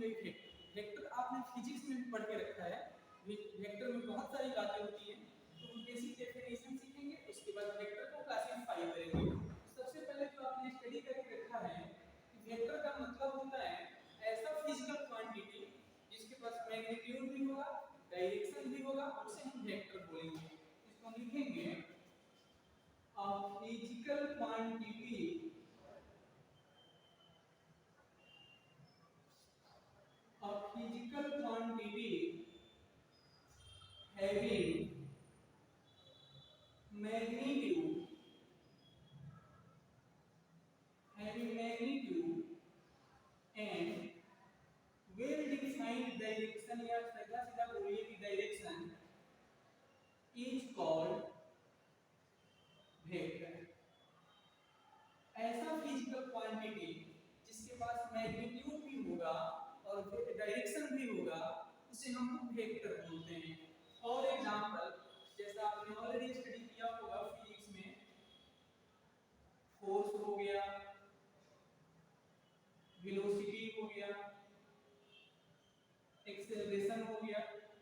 Vector आपने physics में भी पढ़ के रखा है। वेक्टर में बहुत सारी बातें होती हैं, तो हम बेसिक डेफिनेशन सीखेंगे, उसके बाद वेक्टर को क्लासिफाई करेंगे। सबसे पहले तो आपने स्टडी करके रखा है कि वेक्टर का मतलब होता है ऐसा फिजिकल क्वांटिटी जिसके पास मैग्नीट्यूड भी होगा, डायरेक्शन भी होगा, उसे हम वेक्टर बोलेंगे। इसको हम लिखेंगे a physical quantity having magnitude and well defined direction या सीधा सीधा बोलिए कि डायरेक्शन is called वेक्टर। ऐसा फिजिकल क्वांटिटी जिसके पास मैग्नीट्यूड भी होगा और डायरेक्शन भी होगा उसे हम वेक्टर बोलते हैं। फॉर एग्जांपल, जैसा आपने ऑलरेडी स्टडी किया होगा फिजिक्स में, फोर्स हो गया, वेलोसिटी हो गया, एक्सेलरेशन हो गया।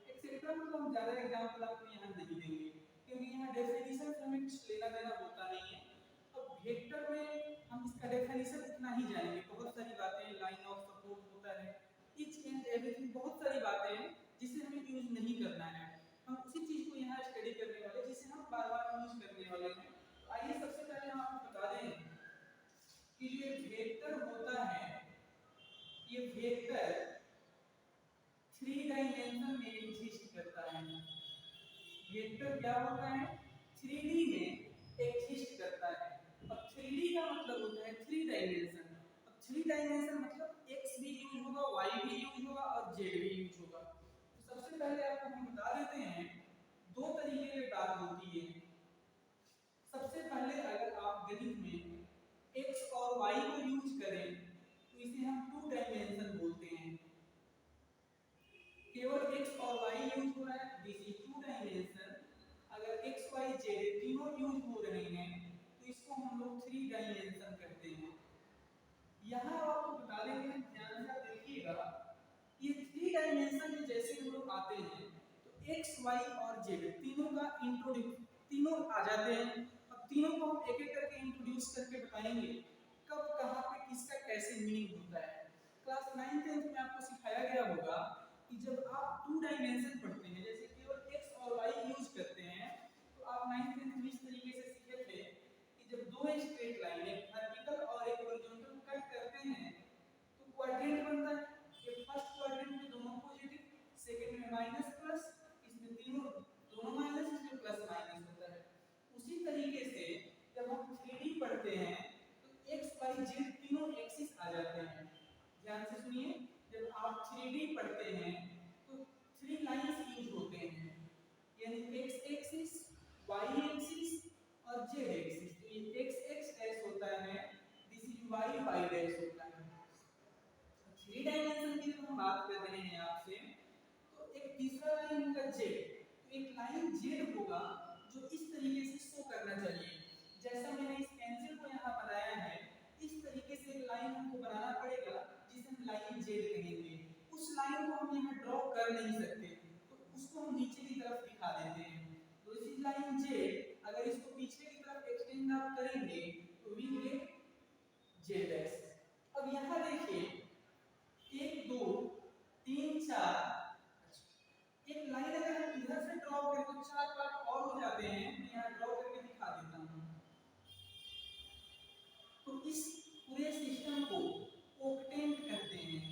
एक्सेलरेशन मतलब हम ज्यादा एग्जांपल आपको यहाँ नहीं देंगे क्योंकि यहाँ डेफिनेशन से हमें कुछ लेना देना होता नहीं है। अब वेक्टर में हम इसका डेफिनेशन इतना ही जानेंगे, बहुत सारी बातें, लाइन ऑफ सपोर्ट होता है, ईच एंड एवरीथिंग, बहुत सारी बातें हैं जिसे हमें यूज नहीं करना है। हम उसी चीज को यहाँ स्टडी करने वाले जिसे हम बार बार यूज करने वाले हैं। तो आइए सबसे पहले हम आपको बता दें कि जो ये वेक्टर होता है, ये वेक्टर 3 डायमेंशन में एग्जिस्ट करता है। वेक्टर क्या होता है? 3D में एग्जिस्ट करता है। अब 3D का मतलब होता है 3 डायमेंशन। अब 3 डायमेंशन मतलब x भी यूज होगा, y भी यूज होगा और z भी यूज होगा। तो सबसे पहले आपको हम बता देते हैं, दो तरीके की बात होती है। सबसे पहले अगर आप गणित में x और y को यूज करें तो इसे हम 2 डायमेंशन बोलते हैं। केवल x और y यूज हो रहा है, दिस इज 2 डायमेंशन। अगर x y z तीनों यूज हो रहे हैं तो इसको हम लोग 3 डायमेंशन कहते हैं। यहाँ आपको बता देंगे, ध्यान से देखिएगा, ये 3 डायमेंशन में जैसे हम लोग आते हैं तो x y और z तीनों का तीनों आ जाते हैं। अब तीनों को हम एक एक करके इंट्रोड्यूस करके बताएंगे कब कहाँ पे किसका कैसे मीनिंग होता है। क्लास 9th 10th में आपको सिखाया गया होगा कि जब आप 2 डायमेंशन पढ़ते हैं, जैसे केवल x और y यूज करते हैं, तो आप 9th 10th में इस तरीके से सीखे थे कि जब दो स्ट्रेट लाइन, एक वर्टिकल और एक हॉरिजॉन्टल कट करते हैं तो क्वाड्रेंट बनता है। ये फर्स्ट क्वाड्रेंट में दोनों पॉजिटिव, सेकंड में माइनस प्लस, इसमें दोनों माइनस, इसमें प्लस माइनस होता है। उसी तरीके से जब हम 3D पढ़ते हैं तो x y z तीनों एक्सिस आ जाते हैं। ध्यान से सुनिए, जब आप 3D पढ़ते हैं तो 3 लाइंस यूज होते हैं, यानी x एक्सिस, y एक्सिस और z एक्सिस। तो ये x x डैश होता है, this is y y dash होता है। 3 डायमेंशन की जब हम बात कर रहे हैं आपसे, तो एक तीसरा लाइन होगा z। तो एक लाइन z होगा जो इस तरीके से शो करना चाहिए, जैसा मैंने इस पेंसिल को यहाँ बनाया है, इस तरीके से एक लाइन हमको बनाना पड़ेगा जिसे हम लाइन z कहेंगे। उस लाइन को हम यहाँ ड्रॉ कर नहीं सकते, तो उसको हम नीचे की तरफ दिखा देते हैं। तो इसी लाइन z अगर इसको पीछे की तरफ एक्सटेंड आप करेंगे तो वी गेट z डैश। अब यहाँ देखिए 1 2 3 4, एक लाइन अगर हम इधर से ड्रॉ करें तो 4 पार्ट और हो जाते हैं। मैं यहाँ ड्रॉ करके दिखा देता हूँ। तो इस पूरे सिस्टम को ऑक्टेंट कहते हैं।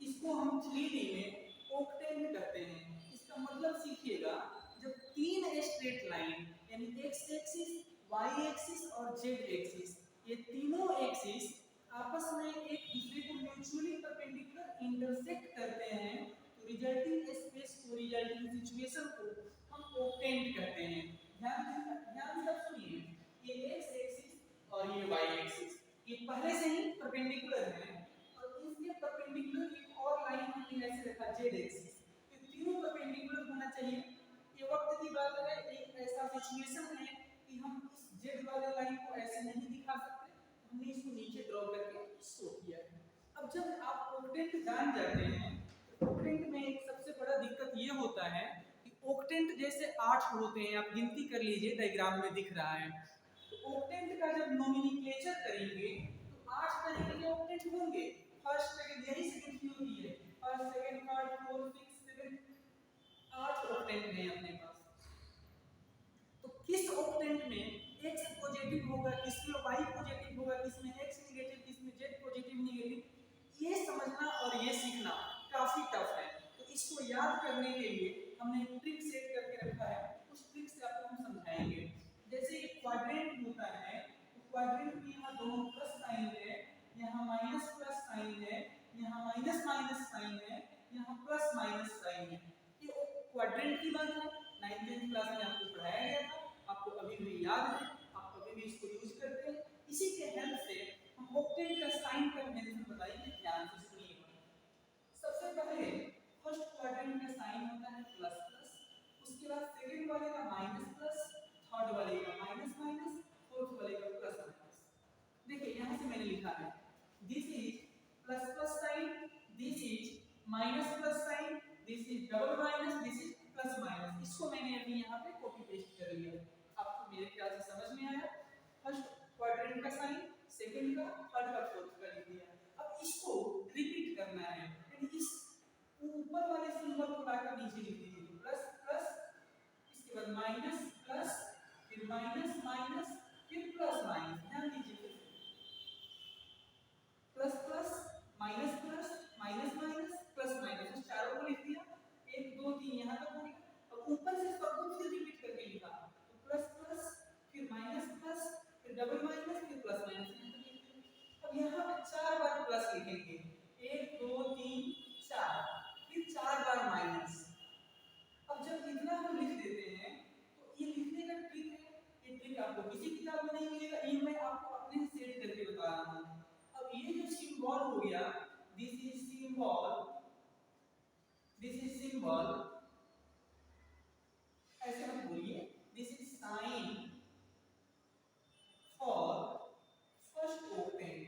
इसको हम 3D में ऑक्टेंट कहते हैं। इसका मतलब सीखिएगा, जब 3 स्ट्रेट लाइन यानी x एक्सिस, y एक्सिस और z एक्सिस, ये तीनों एक्सिस आपस में एक दूसरे को म्यूचुअली परपेंडिकुलर इंटरसेक्ट करते हैं तो रिजल्टिंग स्पेस को, रिजल्टिंग सिचुएशन को हम ऑक्टेंट कहते हैं। ध्यान से सुनिए, ये x एक्सिस और ये y एक्सिस ये पहले से ही परपेंडिकुलर हैं और इसके परपेंडिकुलर एक और लाइन हमने ऐसे रखा z एक्सिस। ये तीनों परपेंडिकुलर होना चाहिए। ये वक्त की बात है, एक ऐसा सिचुएशन है कि हम इस z वाले लाइन को ऐसे नहीं दिखा सकते, हमने इसको नीचे ड्रॉ करके शो किया है। अब जब ऑक्टेंट जान जाते हैं, तो ऑक्टेंट में एक सबसे बड़ा दिक्कत ये होता है कि ऑक्टेंट जैसे 8 होते हैं, आप गिनती कर लीजिए, डायग्राम में दिख रहा है। तो ऑक्टेंट का जब नोमेनक्लेचर करेंगे तो 8 तरीके के ऑक्टेंट होंगे। फर्स्ट सेकंड यही से गिनती होती है, first second third fourth fifth seventh, 8 octant हैं अपने पास। तो किस ऑक्टेंट में x पॉजिटिव होगा, किसमें y पॉजिटिव होगा, किसमें x नेगेटिव, किसमें z पॉजिटिव नेगेटिव, ये समझना और ये सीखना काफी टफ है। तो इसको याद करने के लिए हमने एक ट्रिक सेट करके रखा है, उस ट्रिक से आपको हम समझाएंगे। जैसे एक क्वाड्रेंट होता है, तो क्वाड्रेंट में यहाँ दोनों प्लस साइन है, यहाँ माइनस प्लस साइन है, यहाँ माइनस माइनस साइन है, यहाँ प्लस माइनस साइन है। ये क्वाड्रेंट की बात है, 9th क्लास में आपको पढ़ाया गया था, आपको अभी भी याद है, आप अभी भी इसको यूज करते हैं। इसी के हेल्प से हम ऑक्टेंट का साइन कन्वेंशन बताएंगे, ध्यान से सुनिएगा। सबसे पहले फर्स्ट क्वाड्रेंट का साइन होता है प्लस प्लस, उसके बाद सेकंड वाले का माइनस प्लस, थर्ड वाले का माइनस माइनस, फोर्थ वाले का प्लस माइनस। देखिए यहां से मैंने लिखा है this is plus plus sign, this is minus plus sign, this is double minus, this is plus minus. इसको मैंने अभी यहाँ पे कॉपी पेस्ट कर लिया। आपको मेरे ख्याल से समझ में आया। फर्स्ट क्वाड्रेंट का साइन, सेकंड का, थर्ड का, फोर्थ का लिख दिया। अब इसको रिपीट करना है, यानी इस ऊपर वाले सिंबल को लाकर नीचे लिख दीजिए, प्लस प्लस, इसके बाद माइनस प्लस, फिर माइनस माइनस, फिर प्लस माइनस। ध्यान दीजिए, plus plus minus plus minus minus plus minus, इस चारों को लिख दिया। 1 2 3 यहाँ तक हो गया। अब ऊपर से सबको फिर रिपीट करके लिखा, तो प्लस प्लस, फिर माइनस प्लस, फिर डबल माइनस, फिर प्लस माइनस। अब यहाँ पे 4 बार प्लस लिखेंगे, 1 2 3 4, फिर 4 बार माइनस। अब जब इतना हम लिख देते हैं तो ये लिखने का ट्रिक है, ये ट्रिक आपको किसी किताब में नहीं मिलेगा, ये मैं आपको अपने से सेट करके बता रहा हूँ। अब ये जो सिंबल हो गया, this is symbol, this is symbol, ऐसे मत बोलिए, this is sine for first octant.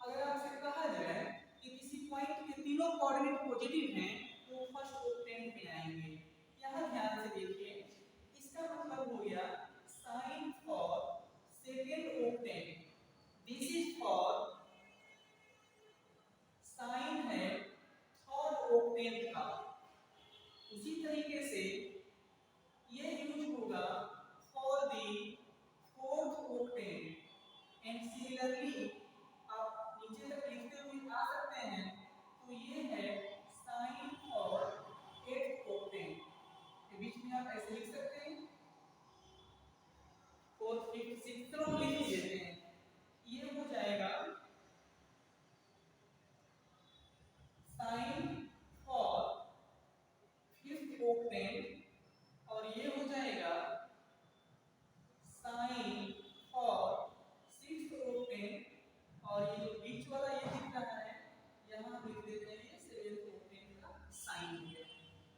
अगर आपसे कहा जाए कि किसी पॉइंट के तीनों कोऑर्डिनेट पॉजिटिव हैं तो फर्स्ट ऑक्टेंट में आएंगे। यहां ध्यान से देखिए, इसका मतलब हो गया sign for second octant, this is for sign है थर्ड ऑक्टेंट का। उसी तरीके से ये यूज होगा for the fourth octant. And similarly आप नीचे तक लिखते हुए आ सकते हैं, तो ये है साइन फॉर एट्थ ऑक्टेंट। के बीच में आप ऐसे लिख सकते हैं, फोर्थ फिफ्थ सिक्स्थ को लिख देते हैं, ये हो जाएगा साइन फॉर फिफ्थ ऑक्टेंट, और ये हो जाएगा साइन फॉर सिक्स्थ ऑक्टेंट, और ये जो बीच वाला ये दिख रहा है यहाँ लिख देते हैं ये सेवेंथ ऑक्टेंट का साइन है।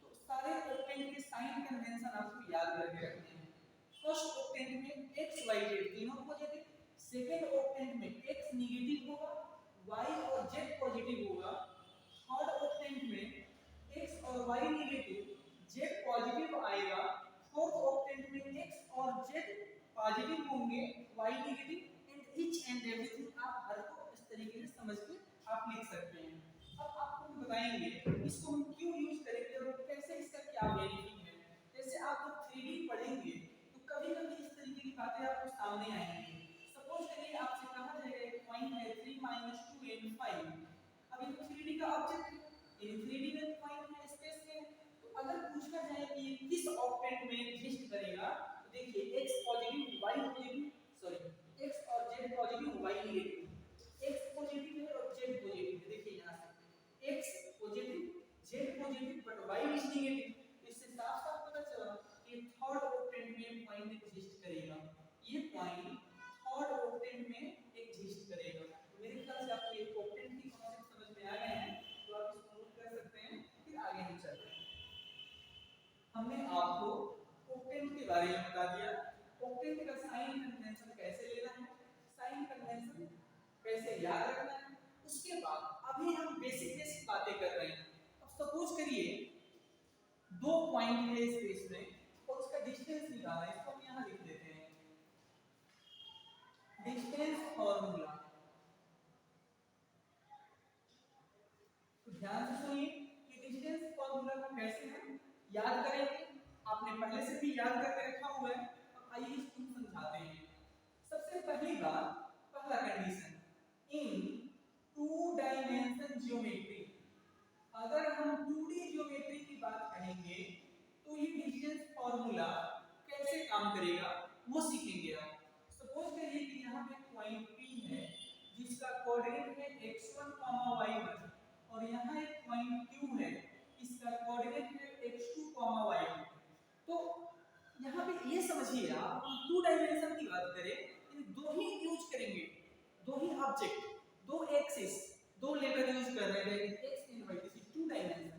तो सारे ऑक्टेंट के साइन कन्वेंशन आपको याद करके रखने हैं। फर्स्ट ऑक्टेंट में x y z तीनों पॉजिटिव, सेकंड ऑक्टेंट में x नेगेटिव होगा, y और z पॉजिटिव होगा, थर्ड ऑक्टेंट में x और y नेगेटिव, z पॉजिटिव आएगा, फोर्थ ऑक्टेंट में x और z पॉजिटिव होंगे, y negative, and each and everything आप हर को इस तरीके से समझ के आप लिख सकते हैं। अब आपको हम बताएंगे इसको हम क्यों यूज करेंगे और कैसे इसका क्या बेनिफिट है। जैसे आप जब 3D पढ़ेंगे तो कभी-कभी इस तरीके की बातें आपको सामने आएंगी। सपोज करिए आपसे कहा जाएगा एक पॉइंट है 3 2 and 5। अब ये 3D का ऑब्जेक्ट है, ये 3D में पॉइंट है, स्पेस में, तो अगर पूछा जाए कि ये किस ऑक्टेंट में एग्जिस्ट करेगा, तो देखिए x positive y positive, sorry x और z positive y negative, x positive है और z पॉजिटिव है। देखिए यहां से x positive z positive but y is negative, इससे साफ साफ पता चला कि थर्ड ऑक्टेंट में पॉइंट एग्जिस्ट करेगा, ये पॉइंट थर्ड ऑक्टेंट में एग्जिस्ट करेगा। तो मेरे ख्याल से आपको ये ऑक्टेंट की कॉन्सेप्ट समझ में आ गए हैं, तो आप इसको नोट कर सकते हैं। फिर आगे हम चलते हैं। हमने आपको ऑक्टेंट के बारे में बता दिया, ऑक्टेंट का साइन कन्वेंशन कैसे लेना है, साइन कन्वेंशन कैसे याद रखना है, उसके उसके बाद अभी हम बेसिक बेसिक बातें कर रहे हैं। अब सपोज करिए दो पॉइंट है स्पेस में और उसका डिस्टेंस निकालना है, इसको हम यहाँ लिख देते हैं डिस्टेंस फॉर्मूला। तो ध्यान से सुनिए कि डिस्टेंस फॉर्मूला को कैसे हम याद करेंगे। आपने पहले से भी याद करके रखा हुआ है, अब आइए इसको समझाते हैं। सबसे पहली बात, पहला condition in two dimension geometry, अगर हम 2D ज्योमेट्री की बात करेंगे तो ये डिस्टेंस फॉर्मूला कैसे काम करेगा वो सीखेंगे आप। सपोज करिए कि यहाँ पे पॉइंट P है जिसका कोऑर्डिनेट है x1, y1 और यहाँ एक पॉइंट Q है इसका कोऑर्डिनेट है x2, y2। तो यहाँ पे ये समझिए आप, हम 2 डायमेंशन की बात करें इन दो ही यूज करेंगे, दो ही ऑब्जेक्ट, दो एक्सिस, दो लेटर यूज कर रहे हैं x and y, this is 2 dimension.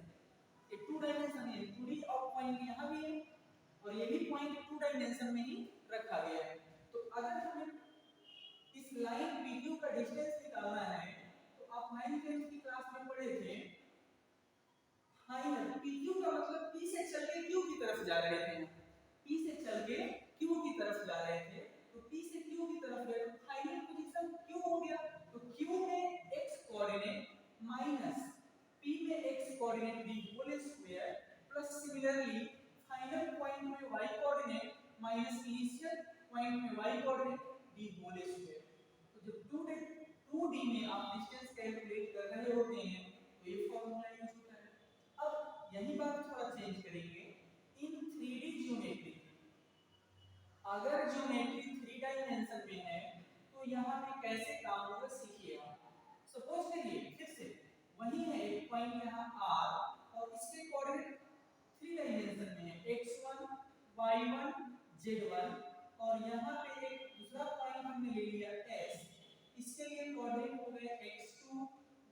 ये 2 डायमेंशन है, 2D और पॉइंट यहाँ भी है और ये भी पॉइंट 2 डायमेंशन में ही रखा गया है। तो अगर हमें इस लाइन PQ का डिस्टेंस निकालना है तो आप 9th 10th की क्लास में पढ़े थे, फाइनल PQ का मतलब P से चल के Q की तरफ जा रहे थे, P से चल के Q की तरफ जा रहे थे, तो P से Q की तरफ गए तो फाइनल पोजीशन Q हो गया। तो Q में x कोऑर्डिनेट माइनस P में x coordinate the whole square plus similarly final point में y coordinate minus initial point में y coordinate the whole square. तो जब 2D में आप डिस्टेंस कैलकुलेट कर रहे होते हैं तो ये फार्मूला यूज होता है। अब यही बात थोड़ा चेंज करेंगे इन 3D ज्योमेट्री, अगर ज्योमेट्री 3 डायमेंशन में है तो यहाँ पे कैसे काम होगा सीखिए आप। सपोज करिए फिर से वही है एक पॉइंट यहाँ R और इसके कोऑर्डिनेट 3 डायमेंशन में है x1, y1, z1 और यहाँ पे एक दूसरा पॉइंट हमने ले लिया S, इसके लिए कोऑर्डिनेट हो गए x2,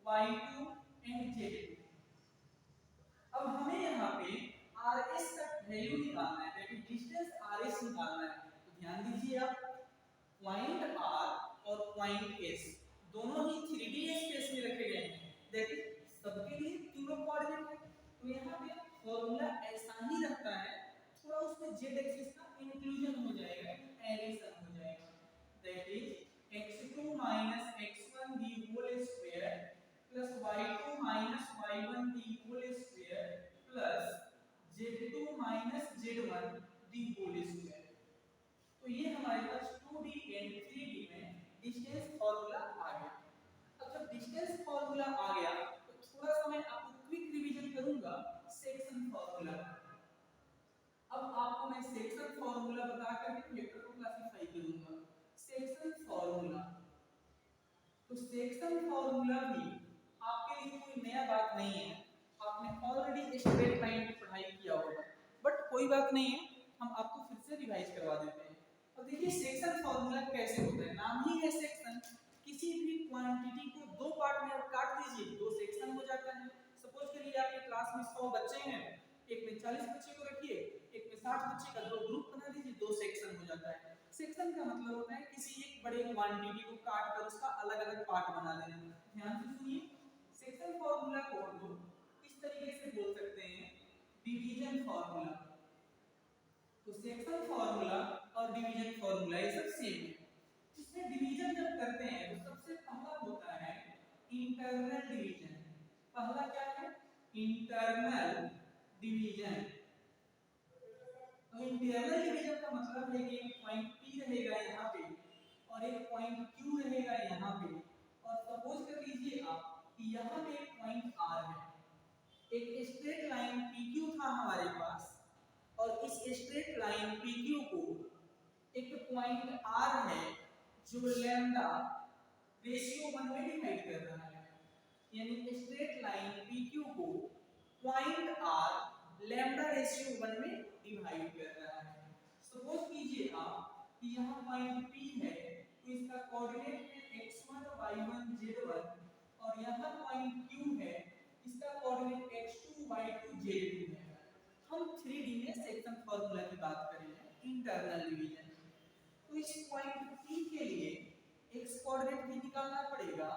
y2 एंड z2। अब हमें यहाँ पे RS का वैल्यू निकालना है, दैट इज डिस्टेंस RS निकालना है। तो ध्यान दीजिए आप, पॉइंट R और पॉइंट S दोनों ही 3D स्पेस में रखे गए हैं, दैट इज सबके लिए तीनों कोऑर्डिनेट है। तो यहाँ पे फॉर्मूला ऐसा ही रहता है, थोड़ा उसमें z एक्सिस का इंक्लूजन हो जाएगा, एडिशन हो जाएगा, that is x2 x1 the whole square plus y2 y1 the whole square plus z2 z1 the whole square. तो ये हमारे पास 2D एंड 3D में डिस्टेंस फार्मूला आ गया। अब जब डिस्टेंस फार्मूला आ गया तो थोड़ा सा मैं आपको क्विक रिवीजन करूंगा सेक्शन फार्मूला। अब आपको मैं सेक्शन फार्मूला बता करके वेक्टर को क्लासिफाई करूंगा। सेक्शन फार्मूला, तो सेक्शन फार्मूला भी आपके लिए कोई नया बात नहीं है, आपने ऑलरेडी स्ट्रेट लाइन की पढ़ाई किया होगा, बट कोई बात नहीं है, हम आपको फिर से रिवाइज करवा देते हैं। अब देखिए सेक्शन फार्मूला कैसे होता है, नाम ही है सेक्शन, किसी भी क्वांटिटी को दो पार्ट में आप काट दीजिए, दो सेक्शन हो जाता है। सपोज करिए आपके क्लास में 100 बच्चे हैं, एक में 40 बच्चे को रखिए, एक में 60 बच्चे का दो ग्रुप बना दीजिए, दो सेक्शन हो जाता है। सेक्शन का मतलब होता है किसी एक बड़े क्वांटिटी को काट कर उसका अलग अलग पार्ट बना देना। ध्यान से सुनिए, सेक्शन फार्मूला को हम लोग इस तरीके से बोल सकते हैं डिवीजन फार्मूला। तो सेक्शन फार्मूला और डिवीजन फार्मूला ये सब सेम है। इसमें डिवीजन जब करते हैं तो सबसे पहला होता है इंटरनल डिवीजन। पहला क्या है? Internal division. तो इंटरनल डिवीजन का मतलब है कि एक पॉइंट P रहेगा यहाँ पे और एक पॉइंट Q रहेगा यहाँ पे, और सपोज कर लीजिए आप कि यहाँ पे एक पॉइंट R है, एक स्ट्रेट लाइन PQ था हमारे पास और इस स्ट्रेट लाइन PQ को एक पॉइंट R है जो लैम्डा रेशियो 1 में डिवाइड कर रहा है, यानी स्ट्रेट लाइन PQ को पॉइंट R लैम्डा रेशियो 1 में डिवाइड कर रहा है। सपोज कीजिए आप कि यहाँ पॉइंट P है तो इसका कोऑर्डिनेट है x1 y1 z1 और यहाँ पॉइंट Q है, इसका कोऑर्डिनेट x2 y2 z2 है। हम 3D में सेक्शन फार्मूला की बात कर रहे हैं इंटरनल डिवीजन। तो इस पॉइंट P के लिए x कोऑर्डिनेट भी निकालना पड़ेगा,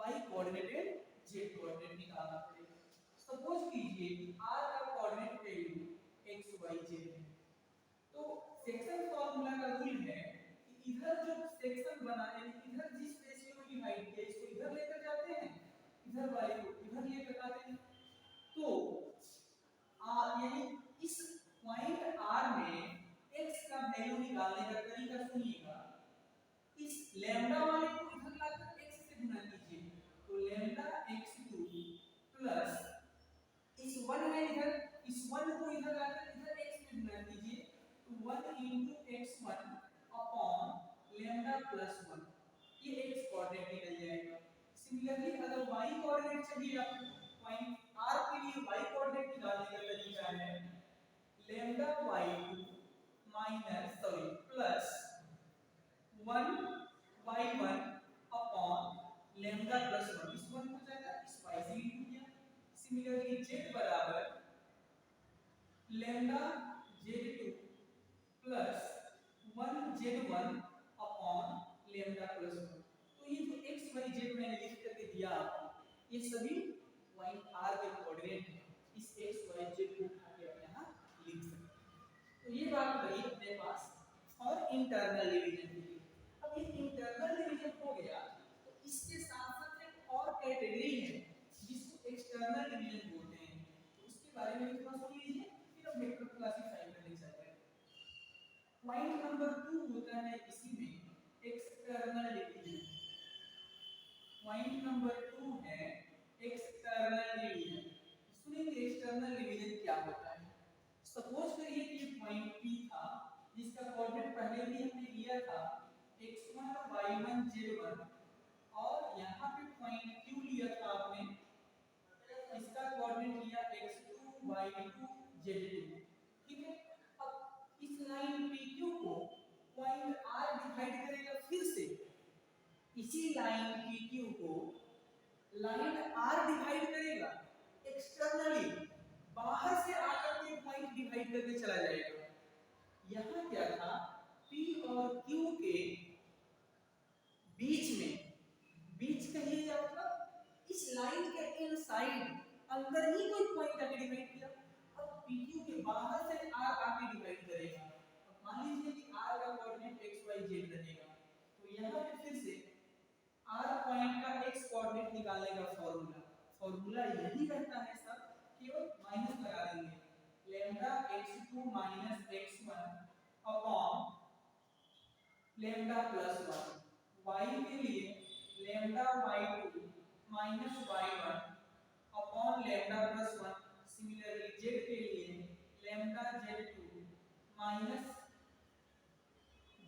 y coordinate and z coordinate निकालना पड़ेगा। सपोज कीजिए r का coordinate value x y z है, तो सेक्शन फार्मूला का रूल है कि इधर जो सेक्शन बना है, इधर जिस रेशियो में डिवाइड किया इसको इधर लेकर जाते हैं, इधर वाले को इधर लेकर आते हैं। तो यानी इस पॉइंट r में x का वैल्यू निकालने का तरीका सुनिएगा। इस लैम्डा वाले को इधर लाकर x से गुणा कीजिए, तो लैम्डा x2 प्लस इस 1 है इधर, इस 1 को इधर लाकर इधर x में गुणा कीजिए, तो 1 into x1 upon lambda plus 1, ये x कोऑर्डिनेट निकल जाएगा। सिमिलरली अगर y कोऑर्डिनेट चाहिए आपको, पॉइंट r के लिए y कोऑर्डिनेट निकालने का तरीका है lambda y2 minus plus 1 y1 upon lambda plus 1, इस 1 को जाएगा इस y से इंटू किया। सिमिलरली z बराबर lambda z2 plus 1 z1 upon lambda plus 1। तो ये जो x y z मैंने लिख करके दिया आपको, ये सभी पॉइंट r के कोऑर्डिनेट हैं। इस x y z को उठा के आप यहां लिख सकते हैं। तो ये बात रही अपने पास और इंटरनल डिवीजन के लिए। अब ये इंटरनल डिवीजन हो गया, तो इसके साथ साथ एक और कैटेगरी है जिसको एक्सटर्नल डिवीजन बोलते हैं, तो उसके बारे में थोड़ा सुन लीजिए, फिर हम वेक्टर क्लासिफाई करने जाएंगे। पॉइंट नंबर 2 होता है इसी में एक्सटर्नल डिवीजन। पॉइंट नंबर 2 है एक्सटर्नल डिवीजन। सुनिए एक्सटर्नल डिवीजन क्या होता है। सपोज करिए कि ये पॉइंट P था जिसका कोऑर्डिनेट पहले भी हमने लिया था x1 y1 z1, और यहाँ पे पॉइंट Q लिया था आपने, इसका कोऑर्डिनेट लिया x2 y2 z2, ठीक है। अब इस लाइन PQ को पॉइंट R डिवाइड करेगा, फिर से इसी लाइन PQ को लाइन R डिवाइड करेगा एक्सटर्नली, बाहर से आकर के पॉइंट डिवाइड करके चला जाएगा। यहाँ क्या था, P और Q के बीच में, बीच कहिए या मतलब इस लाइन के इनसाइड अंदर ही कोई पॉइंट आके डिवाइड किया। अब PQ के बाहर से R आके डिवाइड करेगा। अब मान लीजिए कि R का कोऑर्डिनेट x y z रहेगा, तो यहाँ पे फिर से R पॉइंट का x कोऑर्डिनेट निकालने का फॉर्मूला यही रहता है सर, केवल माइनस लगा देंगे, lambda x2 minus x1 upon lambda plus 1, y के लिए lambda y2 minus y1 upon lambda plus 1। Similarly z के लिए lambda z2 minus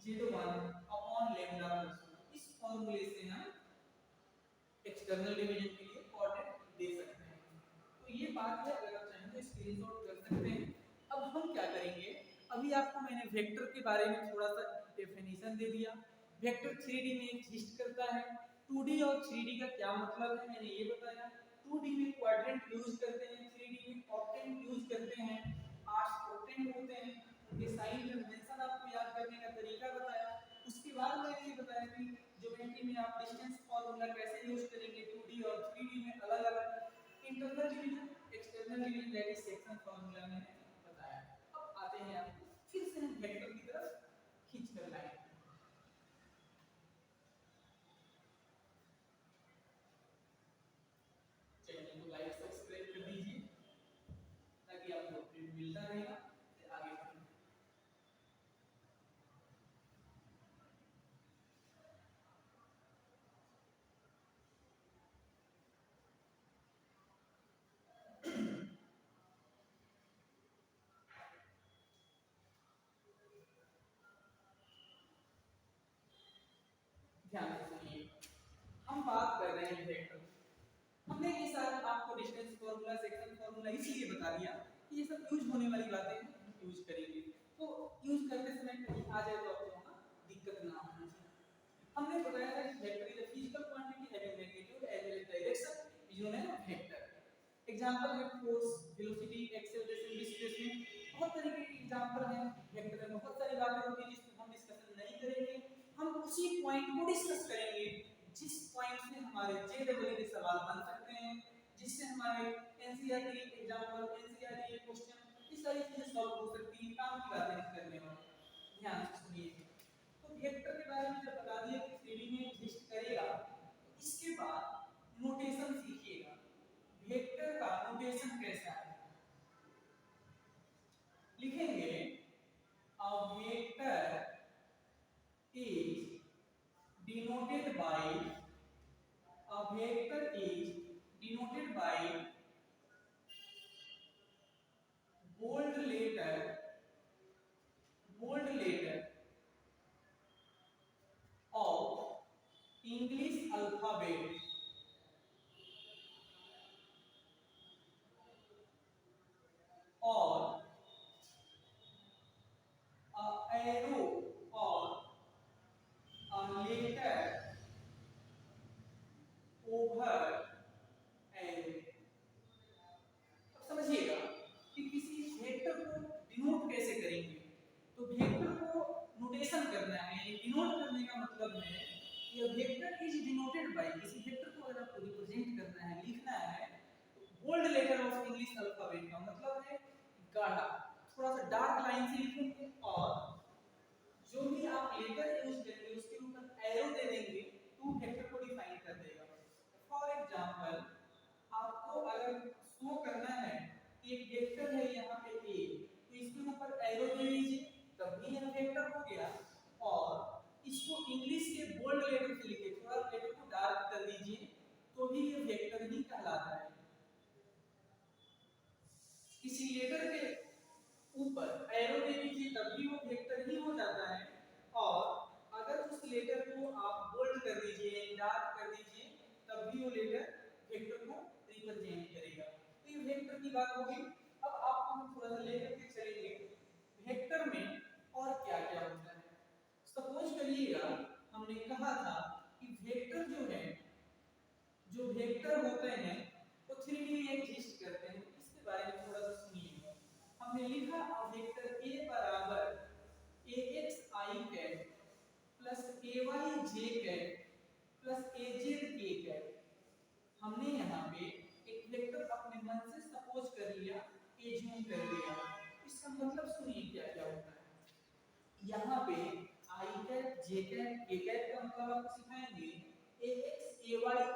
z1 upon lambda plus 1। इस फॉर्मूले से हम एक्सटर्नल डिवीजन के लिए कोऑर्डिनेट दे सकते हैं। तो ये बात है, अगर आप चाहें तो स्क्रीनशॉट कर सकते हैं। अब हम क्या करेंगे, अभी आपको मैंने वेक्टर के बारे में थोड़ा सा डेफिनेशन दे दिया। वेक्टर 3D में एग्जिस्ट करता है। 2D और 3D का क्या मतलब है मैंने ये बताया। 2D में क्वाड्रेंट यूज करते हैं, 3D में ऑक्टेंट यूज करते हैं। 8 ऑक्टेंट होते हैं, उनके साइन कन्वेंशन आपको याद करने का तरीका बताया। उसके बाद मैंने ये बताया कि ज्योमेट्री में आप डिस्टेंस फार्मूला कैसे यूज करेंगे 2D और 3D में अलग-अलग। Internal division, external division, that is section formula मैंने बताया। अब आते हैं आपको फिर से हम वेक्टर की तरफ खींच कर लाएंगे। चलिए तो लाइव सब्सक्राइब कर दीजिए ताकि आपको अपडेट मिलता रहेगा। आगे बढ़ें। ध्यान से सुनिए, हम बात कर रहे हैं वेक्टर। हमने ये साथ आपको डिस्टेंस फार्मूला, सेक्शन फार्मूला इसलिए बता दिया कि ये सब यूज होने वाली बातें हैं, यूज करेंगे। तो यूज करते समय कहीं आ जाए तो आपको वहां दिक्कत ना होनी चाहिए। हमने बताया था कि vector is a physical quantity having magnitude as well as direction, is known as vector. Example है फोर्स, वेलोसिटी, एक्सेलरेशन, डिस्प्लेसमेंट, बहुत तरीके के एग्जांपल हैं। वेक्टर में बहुत सारी बातें होती हैं जिसको हम डिस्कशन नहीं करेंगे, हम उसी पॉइंट को डिस्कस करेंगे जिस पॉइंट से हमारे जेईई के सवाल बन सकते हैं, जिससे हमारे एनसीईआरटी एग्जांपल, एनसीईआरटी क्वेश्चन, ये सारी चीजें सॉल्व हो सकती है, काम की बातें करने वाले। ध्यान से सुनिए। तो वेक्टर के बारे में जब बता दिया कि 3D में एग्जिस्ट करेगा, इसके बाद नोटेशन सीखिएगा। वेक्टर का नोटेशन कैसा है, लिखेंगे a vector is denoted by bold letter of English alphabet और a arrow or a letter over arrow। अब समझिएगा कि किसी वेक्टर को डिनोट कैसे करेंगे। तो वेक्टर को नोटेशन करना है, यानी डिनोट करने का मतलब है कि ये वेक्टर इज डिनोटेड बाय, किसी वेक्टर को अगर आपको रिप्रेजेंट करना है, लिखना है, तो bold letter of English alphabet का मतलब है गाढ़ा, थोड़ा सा डार्क लाइन से लिखेंगे और जो भी आप लेटर यूज करेंगे उसके ऊपर एरो दे देंगे तो वेक्टर को डिफाइन कर देगा। फॉर एग्जांपल, आपको अगर शो करना है कि एक वेक्टर है यहाँ पे a, तो इसके ऊपर एरो दे दीजिए, तब भी यह वेक्टर हो गया। और इसको इंग्लिश के बोल्ड लेटर से लिखिए, थोड़ा लेटर को डार्क कर दीजिए, तो भी ये वेक्टर ही कहलाता है। किसी लेटर के ऊपर एरो दे दीजिए तब भी वो वेक्टर ही हो जाता है। और अगर उस लेटर को आप बोल्ड कर दीजिए, डार्क कर दीजिए, तब भी वो लेटर वेक्टर को रिप्रेजेंट करेगा। तो ये वेक्टर की बात होगी। अब आपको हम थोड़ा सा लेकर के चलेंगे वेक्टर में और क्या क्या होता है। सपोज करिएगा हमने कहा था कि वेक्टर जो है, जो वेक्टर होते हैं वो 3D में एग्जिस्ट करते हैं। इसके बारे में थोड़ा सा सुनिए। हमने लिखा वेक्टर a बराबर ax I cat plus ay j cat plus az k cat. हमने यहाँ पे एक वेक्टर अपने मन से सपोज कर लिया, एज्यूम कर लिया। इसका मतलब सुनिए क्या क्या होता है। यहाँ पे I cat, j cat, k cat का मतलब आपको सिखाएंगे, ax, ay और az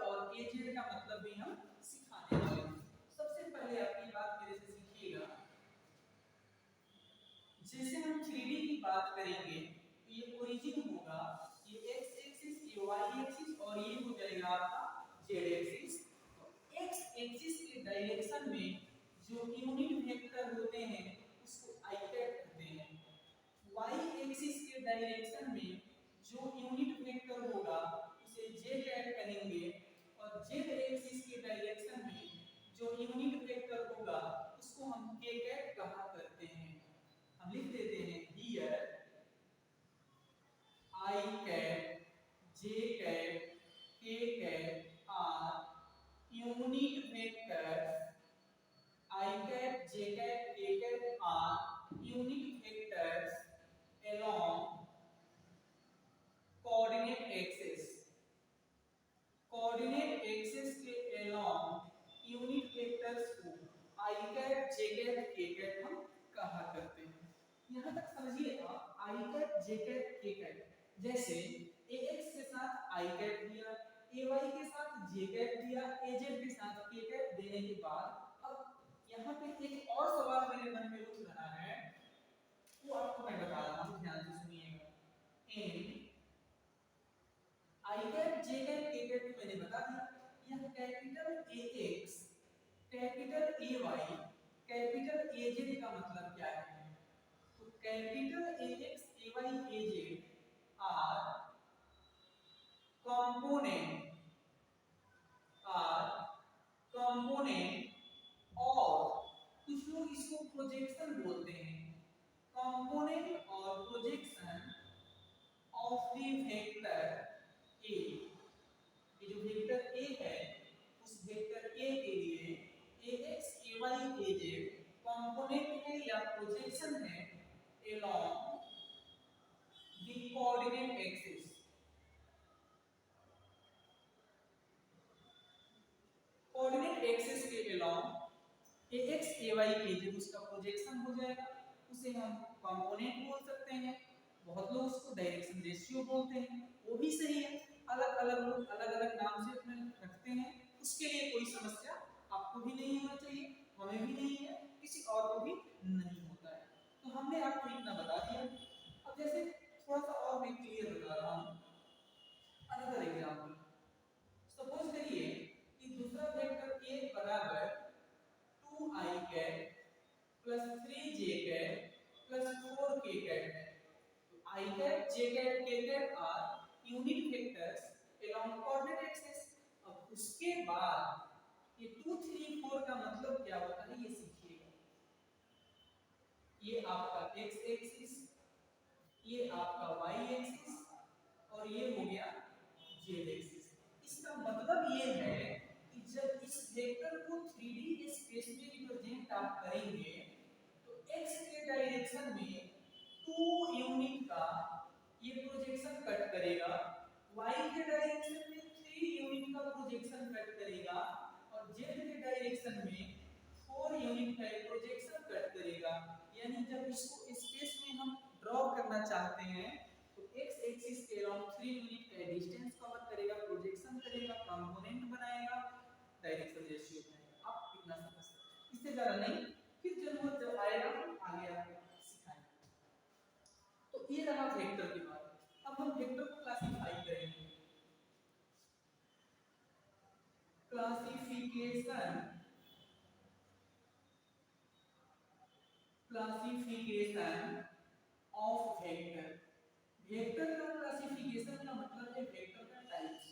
का मतलब भी हम सिखाने वाले हैं। सबसे पहले आप ये बात मेरे से सीखिएगा, जैसे हम 3D की बात करेंगे तो ये ओरिजिन होगा, ये x एक्सिस, ये y एक्सिस और ये हो जाएगा आपका z एक्सिस। तो x एक्सिस के डायरेक्शन में जो यूनिट वेक्टर होते हैं उसको i कैट कहते हैं। y एक्सिस के डायरेक्शन में जो यूनिट वेक्टर होगा उसे j कैट कहेंगे। और z एक्सिस के डायरेक्शन में जो यूनिट वेक्टर होगा उसको हम k कैट कहा करते हैं। हम लिख देते हैं here I cat, j cat, k cat are unit vectors, I cat, j cat, k cat are unit vectors along coordinate axis। Coordinate axis के along यूनिट वेक्टर्स को I cat, j cat, k cat हम कहा करते हैं। यहाँ तक समझिए आप I cat, j cat, k cat. जैसे ax के साथ I कैट दिया, ay के साथ j कैट दिया, az के साथ k कैट देने के बाद अब यहाँ पे एक और सवाल मेरे मन में उठ रहा है, वो आपको मैं बता रहा हूँ, ध्यान से सुनिएगा। I cat, j cat, k cat को मैंने बता दिया। यह capital AX, capital AY, capital AZ का मतलब क्या है? तो capital AX, AY, AZ are component और कुछ लोग इसको प्रोजेक्शन बोलते हैं, कंपोनेंट और projection of the vector A। ये जो वेक्टर A है उस वेक्टर A के लिए AX, AY, AZ कंपोनेंट है या प्रोजेक्शन है along the coordinate axis। X a y a जब उसका प्रोजेक्शन हो जाएगा उसे हम कंपोनेंट बोल सकते हैं, बहुत लोग उसको डायरेक्शन रेशियो बोलते हैं, वो भी सही है, अलग अलग लोग अलग अलग नाम से अपने रखते हैं, उसके लिए कोई समस्या आपको भी नहीं होना चाहिए, हमें भी नहीं है, किसी और को भी नहीं होता है। तो हमने आपको इतना बता दिया। अब जैसे थोड़ा सा और मैं क्लियर बता रहा हूँ, अनदर एग्जांपल, सपोज करिए कि दूसरा वेक्टर a बराबर 2i cat plus 3j cat plus 4k cat है। तो i cat, j cat, k cat are unit vectors along coordinate axis। अब उसके बाद ये 2 3 4 का मतलब क्या होता है ये सीखिएगा। ये आपका x एक्सिस, ये आपका y एक्सिस और ये हो गया z एक्सिस। इसका मतलब ये है कि जब इस वेक्टर को 3D स्पेस में रिप्रेजेंट आप करेंगे तो x के डायरेक्शन में 2 यूनिट का ये प्रोजेक्शन कट करेगा, y के डायरेक्शन में 3 यूनिट का प्रोजेक्शन कट करेगा और z के डायरेक्शन में 4 यूनिट का प्रोजेक्शन कट करेगा। यानी जब इसको स्पेस में हम ड्रॉ करना चाहते हैं तो x एक्सिस के अराउंड 3 यूनिट का डिस्टेंस कवर करेगा, प्रोजेक्शन करेगा, कंपोनेंट बनाएगा, डायरेक्शन रेशियो बनाएगा। आप इतना समझ सकते हैं, इससे ज्यादा नहीं, फिर जरूरत जब आएगा तो आगे आपको सिखाएंगे। तो ये रहा वेक्टर के बारे में। अब हम वेक्टर को क्लासिफाई करेंगे। Classification of vector. वेक्टर का क्लासिफिकेशन का मतलब है वेक्टर का टाइप्स।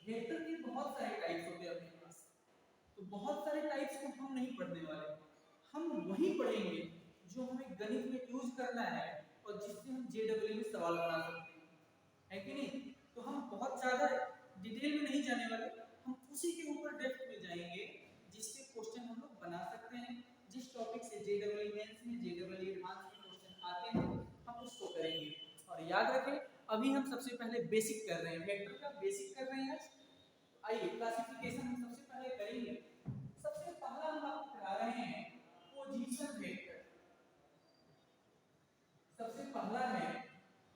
वेक्टर के बहुत सारे टाइप्स होते हैं अपने पास, तो बहुत सारे टाइप्स को हम नहीं पढ़ने वाले, हम वही पढ़ेंगे जो हमें गणित में यूज करना है और जिससे हम जेडब्ल्यू में सवाल बना सकते हैं, है कि नहीं। तो हम बहुत ज़्यादा डिटेल में नहीं जाने वाले, हम उसी के ऊपर डेप्थ में जाएंगे जिससे क्वेश्चन हम लोग बना सकते हैं। जिस टॉपिक से जेडब्ल्यू मेंस में, जेडब्ल्यू एडवांस में क्वेश्चन आते हैं हम उसको करेंगे। और याद रखें अभी हम सबसे पहले बेसिक कर रहे हैं, वेक्टर का बेसिक कर रहे हैं। आइए क्लासिफिकेशन हम सबसे पहले करेंगे। सबसे पहला हम आपको करा रहे हैं पोजीशन वेक्टर। सबसे पहला है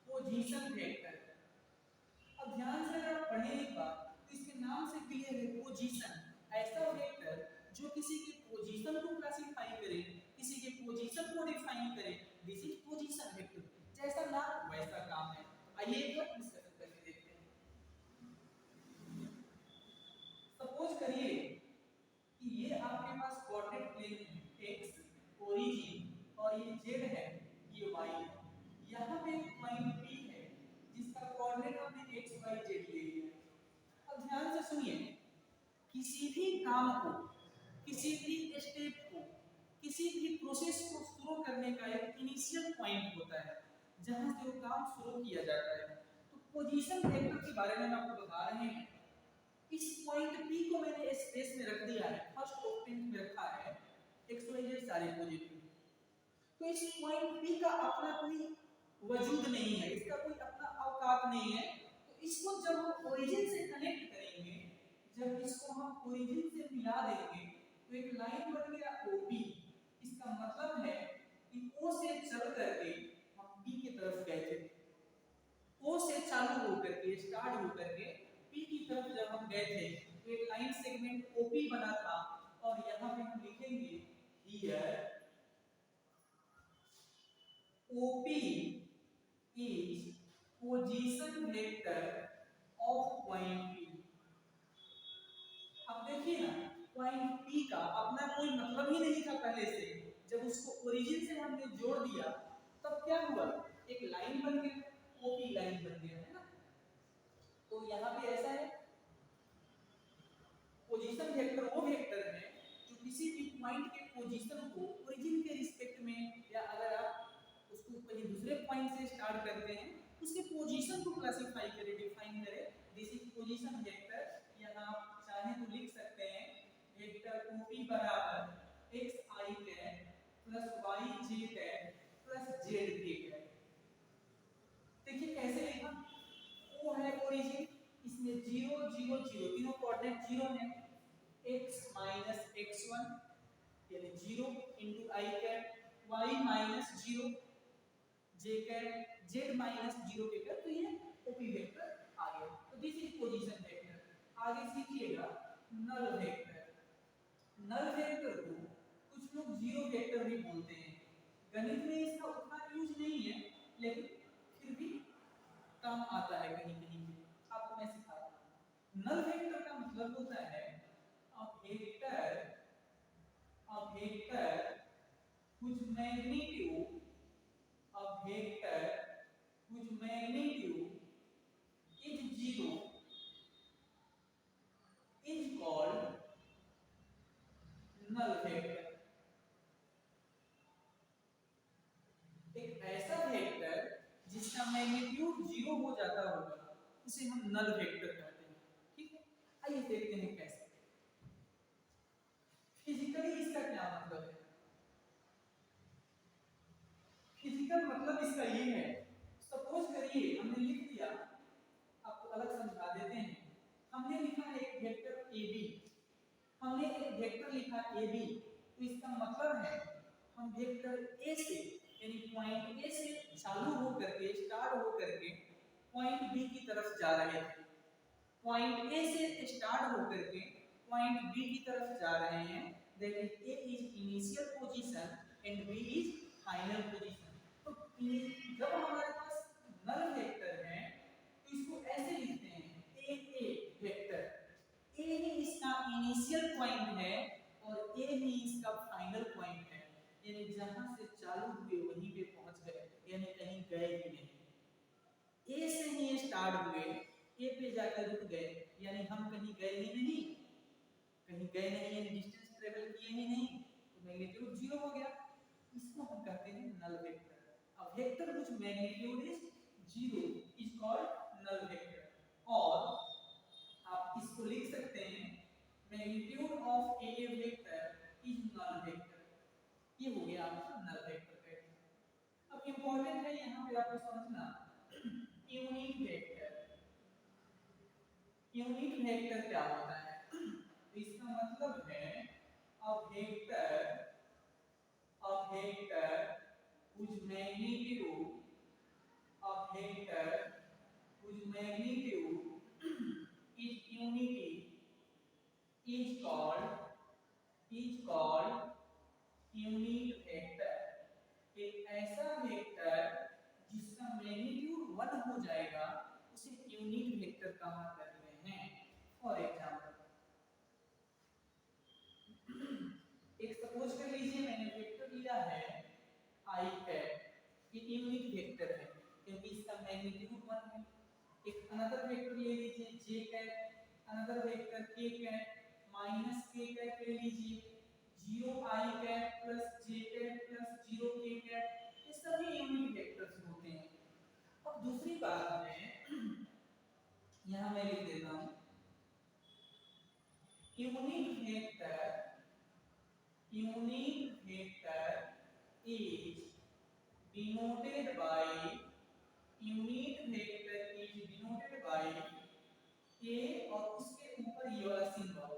पोजीशन वेक्टर। अब ध्यान से अगर पढ़े एक बार तो इसके नाम से क्लियर है, पोजीशन, ऐसा वेक्टर जो किसी के पोजीशन को क्लासिफाई करे, किसी के पोजीशन को डिफाइन करे, दिस इज पोजीशन वेक्टर। जैसा नाम वैसा काम है। आइए एक बार डिस्कशन करके देखते हैं। सपोज करिए कि ये आपके पास कोऑर्डिनेट प्लेन है, x ओरिजिन और ये z है, ये y है। यहाँ पे एक पॉइंट P है जिसका कोऑर्डिनेट हमने x y z ले लिया है। अब ध्यान से सुनिए, किसी भी काम को, किसी भी स्टेप को, किसी भी प्रोसेस को शुरू करने का एक इनिशियल पॉइंट होता है जहां से वो काम शुरू किया जाता है। तो पोजीशन वेक्टर के बारे में हम आपको बता रहे हैं। इस पॉइंट P को मैंने स्पेस में रख दिया है, फर्स्ट ऑक्टेंट में रखा है, x y z सारे पॉजिटिव। तो इस पॉइंट P का अपना कोई वजूद नहीं है, इसका कोई अपना औकात नहीं है। तो इसको जब हम ओरिजिन से कनेक्ट करेंगे, जब इसको हम ओरिजिन से मिला देंगे तो एक लाइन बन गया OP। इसका मतलब है कि O से चल करके हम P की तरफ गए थे, O से चालू होकर के स्टार्ट होकर के P की तरफ जब हम गए थे तो एक लाइन सेगमेंट OP बना था और यहाँ पे हम लिखेंगे here OP is position vector of point P। अब देखिए ना, पॉइंट P का अपना कोई मतलब ही नहीं था पहले से, जब उसको ओरिजिन से हमने जोड़ दिया तब क्या हुआ, एक लाइन बन गई, OP लाइन बन गया, है ना। तो यहाँ पे ऐसा है, पोजीशन वेक्टर वो वेक्टर है जो किसी भी पॉइंट के पोजीशन को ओरिजिन के रिस्पेक्ट में, या अगर आप उसको कहीं दूसरे पॉइंट से स्टार्ट करते हैं उसके पोजीशन को क्लासिफाई करे, डिफाइन करे, दिस इज पोजीशन वेक्टर। यहाँ आप चाहे तो लिख सकते हैं वेक्टर OP बराबर xi cat plus yj cat plus zk cat. देखिए कैसे लिखा, O है ओरिजिन, इसमें 0 0 0 तीनों कोऑर्डिनेट 0 है, x माइनस x1 यानी 0 इंटू आई कैप y माइनस 0 जे कैप z माइनस 0 के कैप, तो ये ओपी वेक्टर आ गया। तो दिस इज पोजीशन वेक्टर। आगे सीखिएगा नल वेक्टर। नल वेक्टर को कुछ लोग जीरो वेक्टर भी बोलते हैं। गणित में इसका उतना यूज नहीं है, लेकिन फिर भी काम आता है कहीं कहीं पे। आपको मैं सिखाता हूँ। नल वेक्टर का मतलब होता है a vector whose magnitude is zero is called null vector. एक ऐसा वेक्टर जिसका मैग्नीट्यूड जीरो हो जाता होगा उसे हम नल वेक्टर कहते हैं। ठीक है, आइए देखते हैं कैसे। फिजिकली इसका क्या मतलब है? फिजिकल मतलब इसका ये है, सपोज करिए हमने लिख दिया, आपको अलग समझा देते हैं। हमने लिखा है एक वेक्टर AB, हमने एक वेक्टर लिखा AB, तो इसका मतलब है हम वेक्टर A से यानी पॉइंट A से चालू हो करके स्टार्ट हो करके पॉइंट B की तरफ जा रहे थे। पॉइंट A से स्टार्ट हो करके पॉइंट B की तरफ जा रहे हैं। That is A is initial position and B is final position. तो जब हमारे पास नल वेक्टर है तो इसको ऐसे लिखते हैं A वेक्टर। A ही इसका इनिशियल पॉइंट है और A ही इसका फाइनल पॉइंट है, यानी जहां से चालू हुए वहीं पे पहुंच गए, यानी कहीं गए ही नहीं। A से ही स्टार्ट हुए, A पे जाकर रुक गए, यानी हम कहीं गए ही नहीं, कहीं गए नहीं यानी डिस्टेंस ट्रेवल किए ही नहीं, तो मैग्नीट्यूड जीरो हो गया। इसको हम कहते हैं null vector. A vector whose magnitude is zero is called null vector। और आप इसको लिख सकते हैं magnitude of a vector is null vector। ये हो गया आपका नल वेक्टर। अब इंपॉर्टेंट है यहाँ पे आपको समझना यूनिट वेक्टर। यूनिट वेक्टर क्या होता है? तो इसका मतलब है a vector whose magnitude is unity is called unit vector. एक ऐसा वेक्टर जिसका मैग्नीट्यूड 1 हो जाएगा उसे यूनिट वेक्टर कहा करते हैं। फॉर एग्जांपल एक सपोज कर लीजिए मैंने वेक्टर लिया है आई कैप, ये यूनिट वेक्टर है क्योंकि इसका मैग्नीट्यूड 1 है। एक अनदर वेक्टर ले लीजिए जे कैप, अनदर वेक्टर के कैप माइनस के कैप ले लीजिए, 0 आई कैप प्लस जे कैप प्लस 0 के कैप, ये सभी यूनिट वेक्टर्स होते हैं। अब दूसरी बात है यहाँ मैं लिख देता हूँ unit vector is denoted by a और उसके ऊपर ये वाला सिंबल।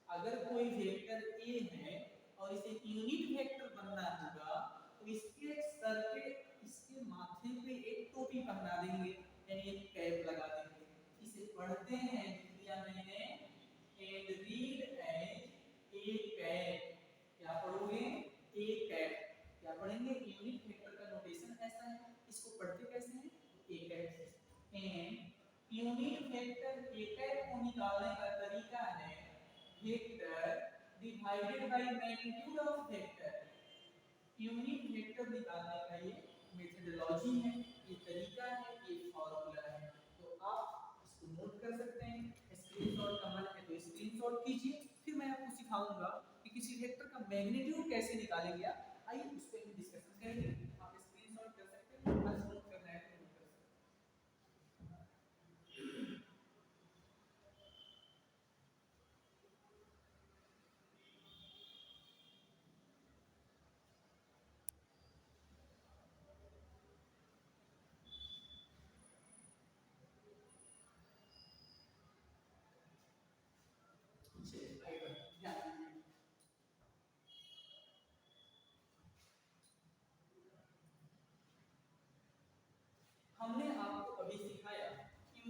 अगर कोई वेक्टर a है और इसे यूनिट वेक्टर बनना होगा तो इसके सर पे इसके माथे पे एक टोपी पहना देंगे, यानी एक कैप लगा देंगे। इसे पढ़ते हैं दिया मैंने and read as A cap. क्या पढ़ोगे? A cap. क्या पढ़ेंगे? यूनिट वेक्टर का नोटेशन ऐसा है, इसको पढ़ते कैसे हैं? A cap. And unit vector a cap को निकालने का तरीका है vector divided by magnitude of vector. Unit vector निकालने का ये मेथोडोलॉजी है, ये तरीका है, ये फॉर्मूला है। तो आप इसको नोट कर सकते हैं। स्क्रीनशॉट का मन है तो स्क्रीनशॉट कीजिए, फिर मैं आपको सिखाऊंगा कि किसी वेक्टर का मैग्नीट्यूड कैसे निकालेंगे आप। आइए उस पर हम डिस्कशन करेंगे। आप स्क्रीनशॉट कर सकते हैं, बस नोट करना है तो नोट कर सकते हैं।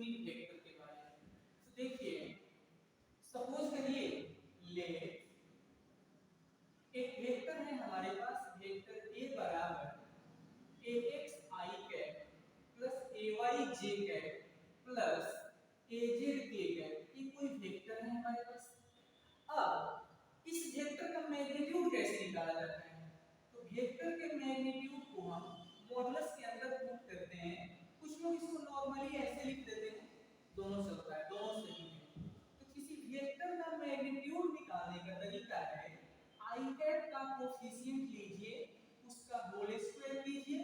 यूनिट वेक्टर के बारे में। तो देखिए सपोज करिए ले एक वेक्टर है हमारे पास, वेक्टर a बराबर ax I cap plus ay j cap plus az k cap, ये कोई वेक्टर है हमारे पास। अब इस वेक्टर का मैग्नीट्यूड कैसे निकाला जाता है? तो वेक्टर के मैग्नीट्यूड को हम मॉडुलस के अंदर पुट करते हैं। कुछ लोग इसको नॉर्मली ऐसे लिख देते हैं, दोनों चलता है, दोनों सही है। तो किसी वेक्टर का मैग्नीट्यूड निकालने का तरीका है आई कैप का कोफिशिएंट लीजिए, उसका होल स्क्वायर कीजिए,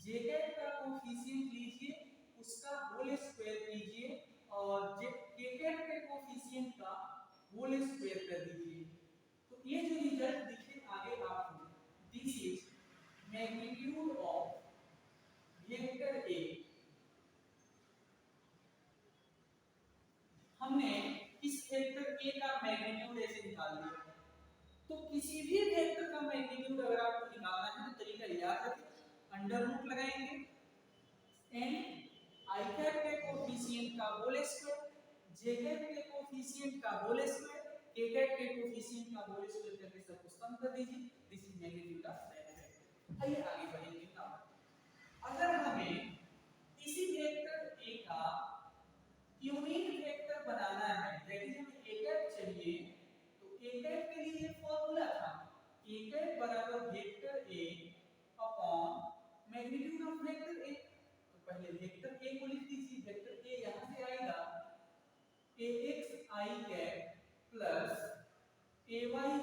जे कैप का कोफिशिएंट लीजिए, उसका होल स्क्वायर कीजिए, और जे के कैप के कोफिशिएंट का होल स्क्वायर कर दीजिए। तो ये जो रिजल्ट दिखे आगे आपको, this is magnitude of vector A. हमने इस वेक्टर ए का मैग्नीट्यूड ऐसे निकाल लिया। तो किसी भी वेक्टर का मैग्नीट्यूड अगर आपको निकालना है तो तरीका याद रखें, अंडर रूट लगाएंगे एन आई कैप के कोफिशिएंट का होल स्क्वायर, जे कैप के कोफिशिएंट का होल स्क्वायर, के कैप के कोफिशिएंट का होल स्क्वायर करके सबको सम कर दीजिए। This is magnitude of that vector. आइए आगे बढ़ेंगे। अब अगर हमें इसी वेक्टर ए का यूनिट वेक्टर बनाना है, दैट इज हमें ए कैप चाहिए, तो ए कैप के लिए फॉर्मूला था ए कैप बराबर vector A upon magnitude of vector A. तो पहले वेक्टर ए को लिख दीजिए, वेक्टर ए यहां से आएगा ax I cap plus ay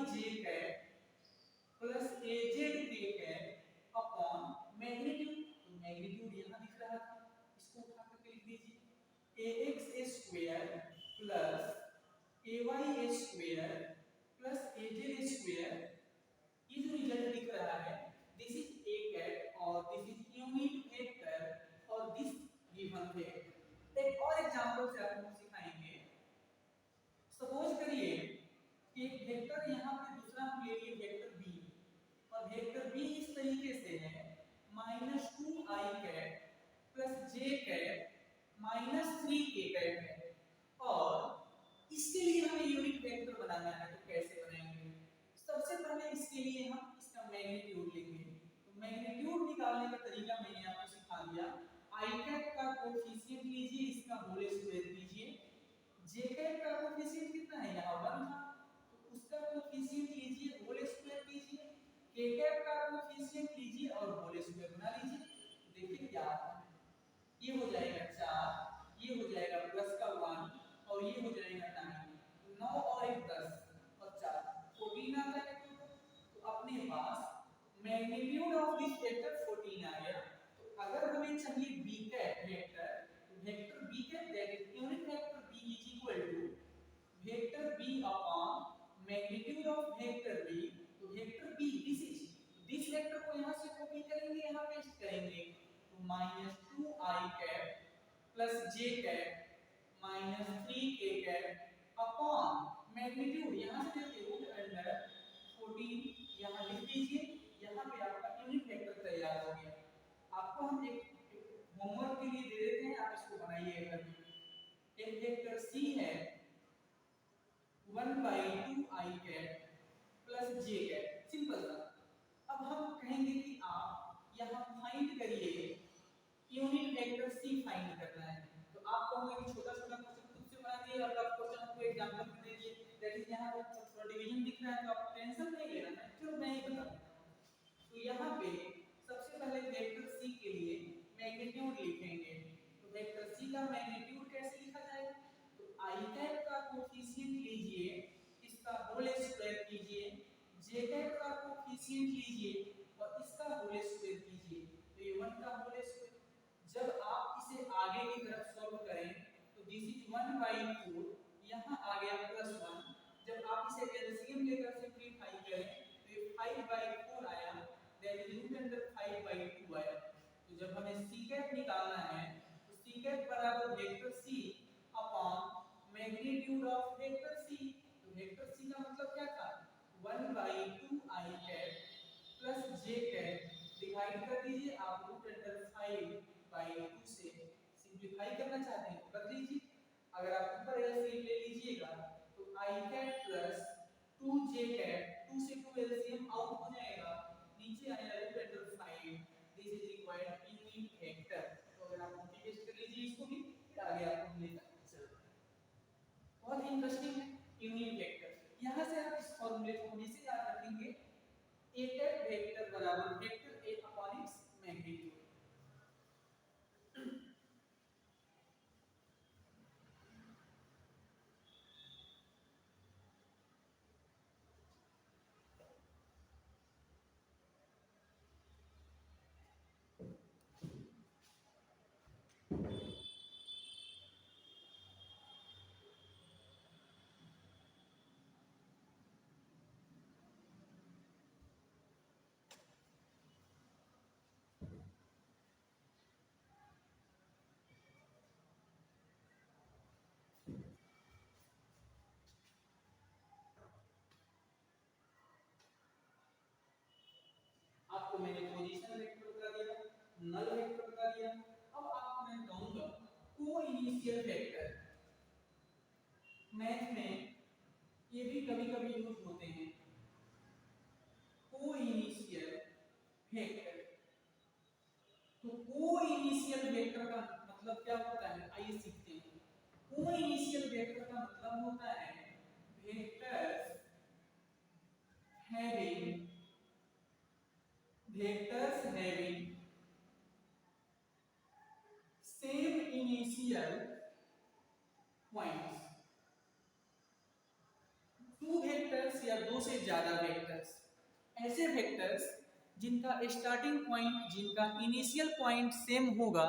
j cap plus az k cap upon magnitude. तो मैग्नीट्यूड यहां दिख रहा था, इसको उठा करके लिख दीजिए ax square plus ay square plus az square. ये जो रिजल्ट दिख रहा है दिस इज a कैप और दिस इज यूनिट वेक्टर और दिस गिवन वेक्टर। एक और एग्जांपल से आपको सिखाएंगे। सपोज करिए कि एक वेक्टर यहाँ पे दूसरा हम ले लिए वेक्टर b, और वेक्टर b इस तरीके से है -2i cap plus j cap -3k cap है, और इसके लिए हमें यूनिट वेक्टर बनाना है। तो कैसे बनाएंगे? सबसे पहले इसके लिए हम इसका मैग्नीट्यूड लेंगे। तो मैग्नीट्यूड निकालने का तरीका मैंने आपको सिखा दिया। आई कैप का कोफिशिएंट लीजिए, इसका होल स्क्वायर कीजिए, जे कैप का कोफिशिएंट कितना है, यहाँ 1 था, तो उसका कोफिशिएंट लीजिए, होल स्क्वायर कीजिए, के कैप का कोफिशिएंट लीजिए और होल स्क्वायर बना लीजिए। देखिए क्या आता है, ये हो जाएगा 4, ये हो जाएगा प्लस का 1 और ये हो जाएगा 9, 9 और 1 10 और 4 14 आता है। तो अपने पास मैग्नीट्यूड ऑफ दिस वेक्टर 14 आ गया। तो अगर हमें चाहिए b कैप वेक्टर, तो vector b cap that is unit vector b is equal to vector b upon magnitude of vector b। तो वेक्टर b दिस वेक्टर को यहां से कॉपी करेंगे, यहां पेस्ट करेंगे, तो -2i cap plus j cap -3k cap upon magnitude यहां से लेते रूट अंडर 14 यहां लिख दीजिए। यहां पे आपका यूनिट वेक्टर तैयार हो गया। आपको हम एक होमवर्क के लिए दे देते हैं, आप इसको बनाइए। एक वेक्टर c है 1/2i cap plus j cap, simple सा। अब हम कहेंगे कि आप यहां फाइंड करिए यूनिट वेक्टर c फाइंड करना है। तो आप कहोगे कि छोटा छोटा क्वेश्चन खुद से बना दिए और आप क्वेश्चन को एग्जांपल में दे दिए, दैट इज यहां पर थोड़ा डिवीजन दिख रहा है, तो आप टेंशन नहीं लेना है, चलो मैं ही बता दूंगा। तो यहां पे सबसे पहले वेक्टर c के लिए मैग्नीट्यूड लिखेंगे। तो वेक्टर c का मैग्नीट्यूड कैसे लिखा जाएगा? तो i कैप का कोफिशिएंट लीजिए, इसका होल स्क्वायर कीजिए, j कैप का कोफिशिएंट लीजिए और इसका होल स्क्वायर कीजिए, तो ये 1 का होल स्क्वायर। जब आप इसे आगे की तरफ सॉल्व करें तो दिस इज 1/4, यहां आ गया +1। जब आप इसे एलसीएम लेकर सिंपलीफाई करें तो ये 5/4 आया, दैट इज रूट अंडर 5/2 आया। तो जब हमें c कैप निकालना है तो c कैप बराबर vector c upon magnitude of vector c। तो वेक्टर c का मतलब क्या था, 1/2i cap plus j cap divide कर दीजिए। आप रूट अंडर 5/2 से सिंपलीफाई करना चाहते हैं, कैट प्लस 2j कैट, 2 से 2 एलसीएम आउट हो जाएगा, नीचे आएगा root under 5, this is required unit vector. तो अगर आप कॉपी पेस्ट कर लीजिए इसको भी, फिर आगे आपको लेकर चलना है। बहुत इंटरेस्टिंग है यूनिट वेक्टर। यहां से आप इस फॉर्मूले को हमेशा याद रखेंगे, a कैट वेक्टर बराबर vector a upon its magnitude. आपको मैंने पोजीशन वेक्टर बता दिया, नल वेक्टर बता दिया। अब आपको मैं कहूंगा को इनिशियल वेक्टर। मैथ में ये भी कभी-कभी यूज होते हैं, को इनिशियल वेक्टर। तो को इनिशियल वेक्टर का मतलब क्या होता है, आइए सीखते हैं। को इनिशियल वेक्टर का मतलब होता है vectors having same initial points। Two vectors या दो से ज्यादा वेक्टर्स, ऐसे वेक्टर्स जिनका स्टार्टिंग पॉइंट, जिनका इनिशियल पॉइंट सेम होगा,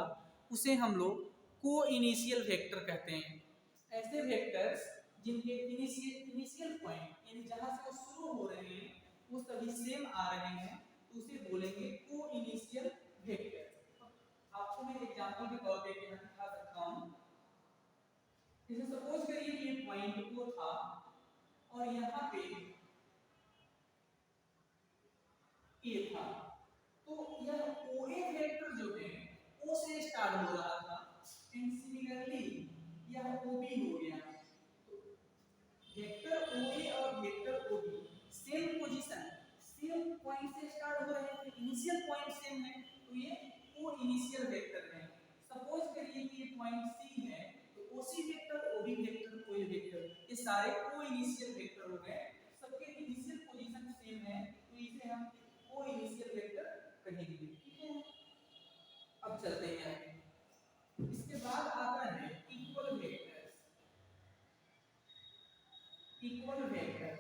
उसे हम लोग को इनिशियल वेक्टर कहते हैं। ऐसे वेक्टर्स जिनके इनिशियल पॉइंट यानी जहां से वो शुरू हो रहे हैं वो सभी सेम आ रहे हैं, तो उसे बोलेंगे को इनिशियल वेक्टर। आपको मैं एग्जांपल के तौर पे यहाँ दिखा सकता हूँ। जैसे सपोज करिए कि ये पॉइंट O था और यहाँ पे A था, तो यह OA वेक्टर जो है O से स्टार्ट हो रहा था, एंड सिमिलरली यह OB हो गया। तो वेक्टर OA और vector OB same position, same point से स्टार्ट हो रहे हैं, इनिशियल पॉइंट सेम है, तो ये को इनिशियल वेक्टर है। सपोज करिए कि ये पॉइंट C है, तो OC vector, OB vector, OA vector, ये सारे को इनिशियल वेक्टर हो गए, सबके इनिशियल पोजीशन सेम है, तो इसे हम को इनिशियल वेक्टर कहेंगे। ठीक है, अब चलते हैं आगे। इसके बाद आता है equal vectors. Equal vectors,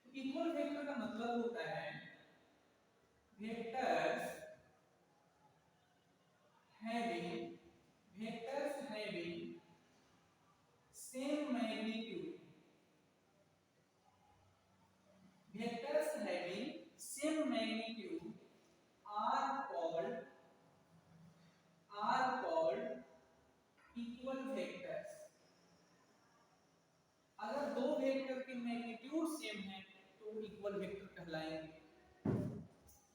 equal vector का मतलब होता है vectors having same magnitude, vectors having same magnitude are called equal vectors। अगर दो वेक्टर के मैग्नीट्यूड सेम है तो वो इक्वल वेक्टर कहलाएंगे।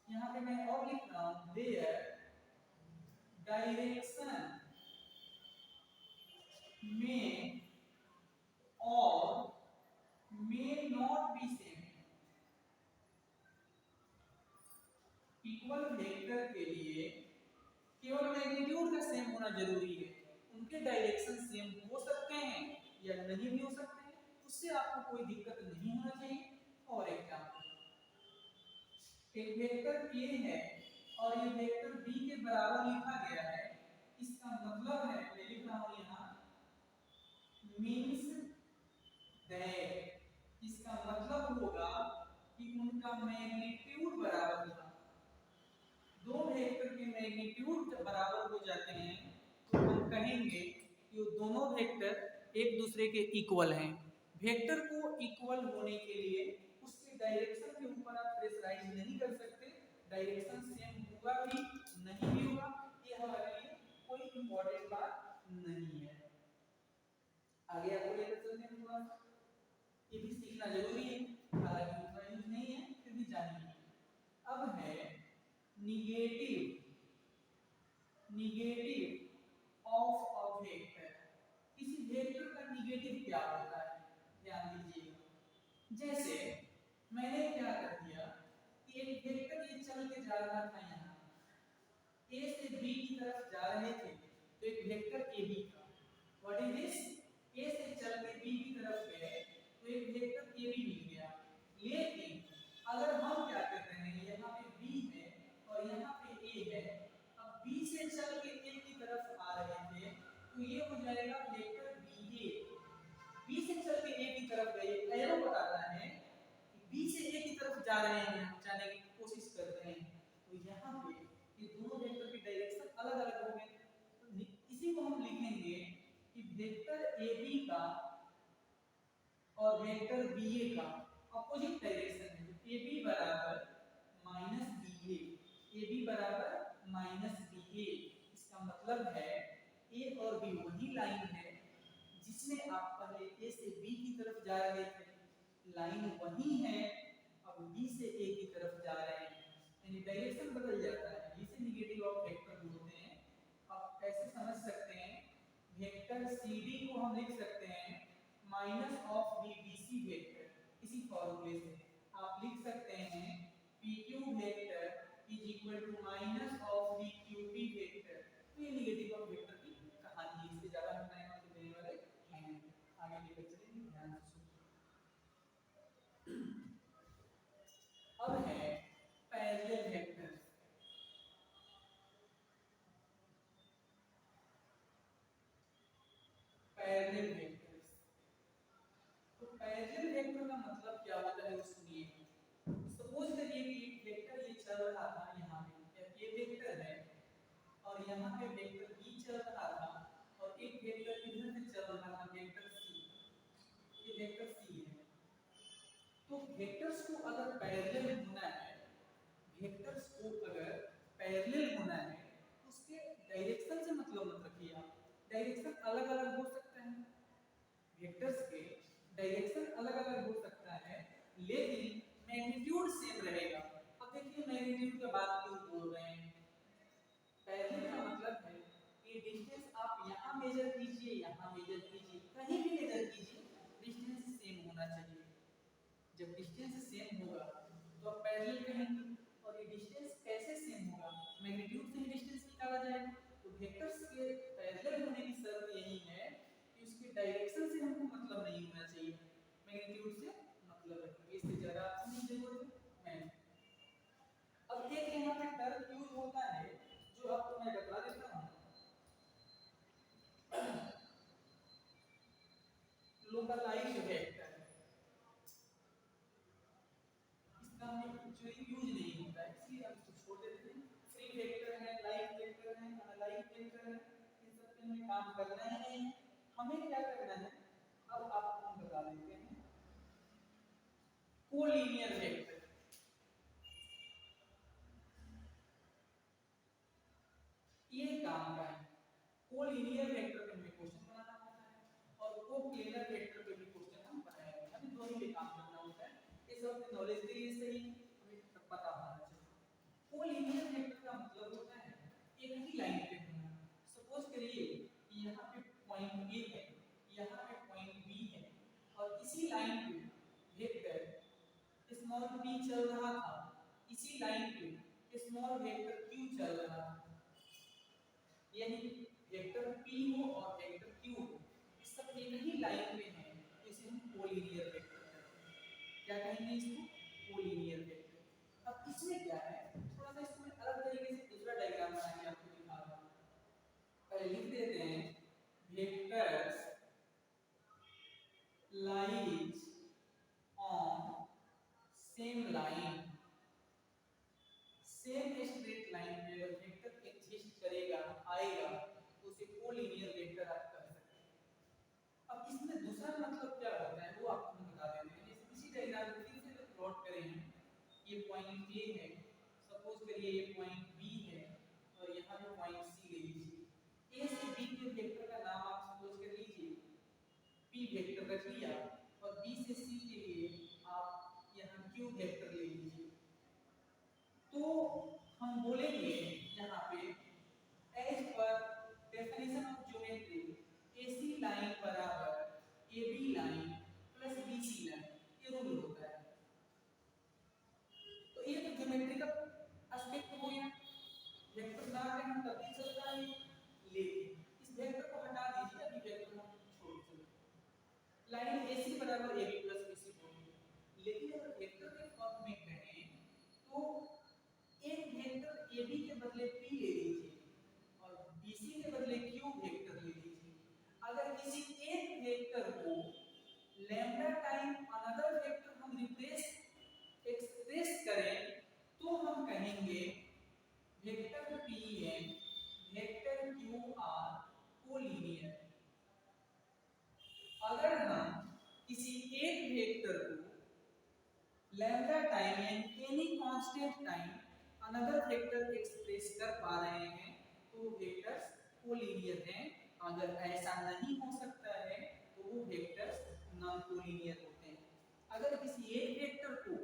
यहाँ पे मैं और लिख रहा हूँ, their direction may or may not be same। Equal vector के लिए केवल मैग्नीट्यूड का सेम होना जरूरी है, उनके डायरेक्शन सेम हो सकते हैं या नहीं भी हो सकते हैं, उससे आपको कोई दिक्कत नहीं होना चाहिए। और एग्जांपल, एक वेक्टर A है और ये वेक्टर B के बराबर लिखा गया है, इसका मतलब है, मैं लिख रहा हूं यहाँ मीन्स दैट, इसका मतलब होगा कि उनका मैग्नीट्यूड बराबर था। दो वेक्टर के मैग्नीट्यूड जब बराबर हो जाते हैं तो हम कहेंगे कि वो दोनों वेक्टर एक दूसरे के इक्वल हैं। वेक्टर को इक्वल होने के लिए उसके डायरेक्शन के ऊपर आप प्रेशराइज नहीं कर सकते, डायरेक्शन सेम होगा भी नहीं भी होगा, ये हमारे लिए कोई इंपॉर्टेंट बात नहीं है। आगे आपको लेकर चलते हैं थोड़ा सा, ये भी सीखना जरूरी है, हालांकि उतना यूज नहीं है फिर भी जानिए। अब है निगेटिव ऑफ अ वेक्टर। किसी क्या होता है ध्यान दीजिएगा। जैसे मैंने क्या कर दिया कि एक वेक्टर ये चल के जा रहा था, यहाँ ए से बी की तरफ जा रहे थे, तो एक वेक्टर ए बी था। What is this? ए से चल के बी की तरफ गए तो एक वेक्टर ए बी मिल गया। लेकिन अगर हम क्या कर रहे हैं, यहाँ पे बी है और यहाँ पे ए है, अब बी से चल के ए की तरफ आ रहे थे तो ये हो जाएगा वेक्टर बी ए। बी से चल के ए की तरफ गए, एरो बताता है कि बी से ए की तरफ जा रहे हैं, जाने की कोशिश कर रहे हैं, तो यहाँ पे ये दोनों वेक्टर की डायरेक्शन अलग अलग हो गए। तो इसी को हम लिखेंगे कि वेक्टर ए बी का और वेक्टर बी ए का अपोजिट डायरेक्शन है। ए बी बराबर माइनस बी ए बी बराबर माइनस बी ए। इसका मतलब है ए और बी वही लाइन है जिसमें आप पहले ए से बी की तरफ जा रहे थे, लाइन वही है, अब बी से ए की तरफ जा रहे हैं, यानी डायरेक्शन बदल जाता है। इसे नेगेटिव ऑफ वेक्टर बोलते हैं। आप कैसे समझ सकते हैं, वेक्टर सी डी को हम लिख सकते हैं minus of B B C vector. इसी फॉर्मूले से आप लिख सकते हैं P Q vector is equal to minus of B Q B vector. तो ये नेगेटिव ऑफ वेक्टर की कहानी है, इससे ज्यादा हम टाइम आपको देने वाले हैं। आगे लेकर चलेंगे, ध्यान से सुनिए। अब है पैरेलल वेक्टर। पैरेलल वेक्टर, तो पैरेलल वेक्टर का मतलब क्या होता है वो सुनिए। सपोज करिए कि एक वेक्टर ये चल रहा था, यहाँ पे ये वेक्टर है और यहाँ पे वेक्टर बी चल रहा था और एक वेक्टर इधर से चल रहा था, वेक्टर सी। ये वेक्टर सी है। तो वेक्टर्स को अगर पैरेलल होना है, वेक्टर्स को अगर पैरेलल होना है तो उसके डायरेक्शन से मतलब मत रखिए आप। डायरेक्शन अलग अलग हो सकता है, वेक्टर्स के डायरेक्शन अलग अलग हो सकता है, लेकिन मैग्नीट्यूड सेम रहेगा। अब देखिए मैग्नीट्यूड की बात क्यों बोल रहे हैं। पैरेलल का मतलब है कि डिस्टेंस आप यहाँ मेजर कीजिए, यहाँ मेजर कीजिए, कहीं भी मेजर कीजिए, डिस्टेंस सेम होना चाहिए। जब डिस्टेंस सेम होगा तो आप पैरेलल कहेंगे। और ये डिस्टेंस कैसे सेम होगा, मैग्नीट्यूड से ही डिस्टेंस निकाला जाएगा। तो वेक्टर्स के पैरेलल होने की शर्त यही है कि उसके डायरेक्शन से हमको मतलब नहीं होना चाहिए, मैग्नीट्यूड से मतलब रखेंगे। इससे ज्यादा नहीं जरूरत है। अब एक यहाँ पे टर्म यूज होता है जो आपको मैं बता देता हूँ, लोकलाइज्ड वेक्टर। इसका हमें एक्चुअली यूज नहीं होता है, इसलिए हम इसको छोड़ देते हैं। फ्री वेक्टर है, लाइव वेक्टर है, अनलाइव वेक्टर है, इन सब पे हमें काम करना ही नहीं है। हमें क्या करना है, अब आपको हम बता देते हैं कोलिनियर वेक्टर। ये काम का है। कोलिनियर वेक्टर पे हमें क्वेश्चन बनाना होता है और कोप्लेनर वेक्टर पे भी क्वेश्चन हम बनाएंगे। हमें दोनों पे काम करना होता है। ये सब अपने नॉलेज के लिए सही है, हमें पता होना चाहिए। कोलिनियर वेक्टर का मतलब होता है एक ही लाइन पे होना। सपोज करिए कि यहाँ पे पॉइंट ए है, यहाँ पे पॉइंट बी है और इसी लाइन पे वेक्टर स्मॉल p चल रहा था, इसी लाइन पे स्मॉल वेक्टर q चल रहा था। यानी वेक्टर p हो और वेक्टर q हो, इस सब एक ही लाइन में है, इसे हम कोलिनियर वेक्टर कहते हैं। क्या कहेंगे इसको? Collinear vector. अब इसमें क्या है, थोड़ा सा इसको मैं अलग तरीके से दूसरा डायग्राम बना के आपको दिखा रहा हूं। पहले लिख देते हैं vectors lies on same line. Same straight line पे अगर वेक्टर एग्जिस्ट करेगा, आएगा, तो उसे कोलिनियर वेक्टर आप कह सकते हैं। अब इसमें दूसरा मतलब क्या होता है वो आपको हम बता देते हैं। जैसे इसी डायग्राम को फिर से प्लॉट करें, ये पॉइंट ए है, सपोज करिए ये पॉइंट बी है और यहाँ पे पॉइंट सी ले लीजिए। ए से बी के वेक्टर का नाम आप सपोज कर लीजिए पी वेक्टर रख लिया और बी से सी के लिए आप यहाँ क्यू वेक्टर ले लीजिए। तो हम बोलेंगे यहाँ पे as per definition of geometry AC line बराबर AB lambda time another vector हम एक्सप्रेस करें तो हम कहेंगे vector P and vector Q are collinear. अगर हम किसी एक वेक्टर को लैम्डा टाइम यानी any constant time another vector express कर पा रहे हैं तो वेक्टर्स कोलिनियर हैं। अगर ऐसा नहीं हो सकता है तो वो वेक्टर्स नॉन कोलिनियर होते हैं। अगर किसी एक वेक्टर को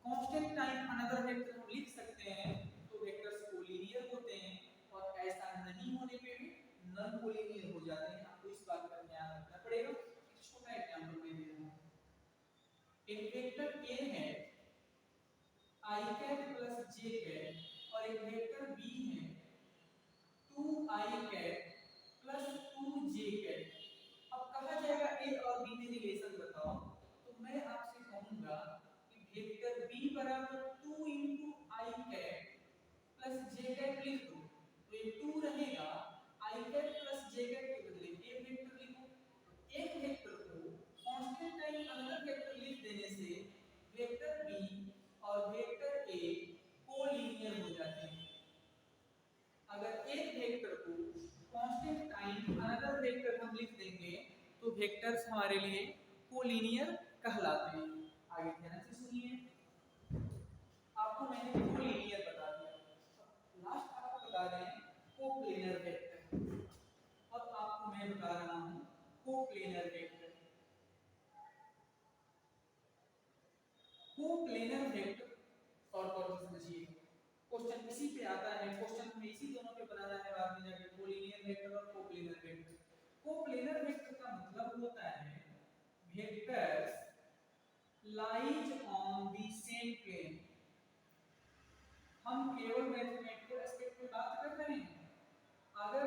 कांस्टेंट टाइम अनदर वेक्टर हम लिख सकते हैं तो वेक्टर्स कोलिनियर होते हैं, और ऐसा नहीं होने पे भी नॉन कोलिनियर हो जाते हैं। आपको इस बात का ध्यान रखना पड़ेगा। एक छोटा एग्जांपल मैं दे रहा हूं। एक वेक्टर a है i cat plus j cat और एक वेक्टर b है 2i cat plus 2j cat. अब कहा जाएगा a और b में रिलेशन बताओ, तो मैं आपसे कहूंगा कि वेक्टर b बराबर 2 into i cat plus j cat लिख दो, तो ये 2 रहेगा, i cat plus j cat के बदले a वेक्टर लिखो। एक वेक्टर को कांस्टेंट टाइम अनदर वेक्टर लिख देने से वेक्टर b और वेक्टर a कोलिनियर हो जाते हैं। अगर एक वेक्टर को कांस्टेंट टाइम अनदर वेक्टर हम लिख देंगे तो वेक्टर्स हमारे लिए कोलिनियर कहलाते हैं। आगे ध्यान से सुनिए, आपको मैंने कोलिनियर बता दिया, लास्ट आप बता रहे हैं कोप्लेनर वेक्टर। अब आपको मैं बता रहा हूं कोप्लेनर वेक्टर। कोप्लेनर वेक्टर और समझिए, क्वेश्चन इसी पे आता है, क्वेश्चन हमें इसी दोनों पे बनाना है बाद में जाके, कोलिनियर वेक्टर और कोप्लेनर वेक्टर। कोप्लेनर वेक्टर का मतलब होता है vectors lies on the same plane. हम केवल मैथमेटिकल एस्पेक्ट पे बात कर रहे हैं। अगर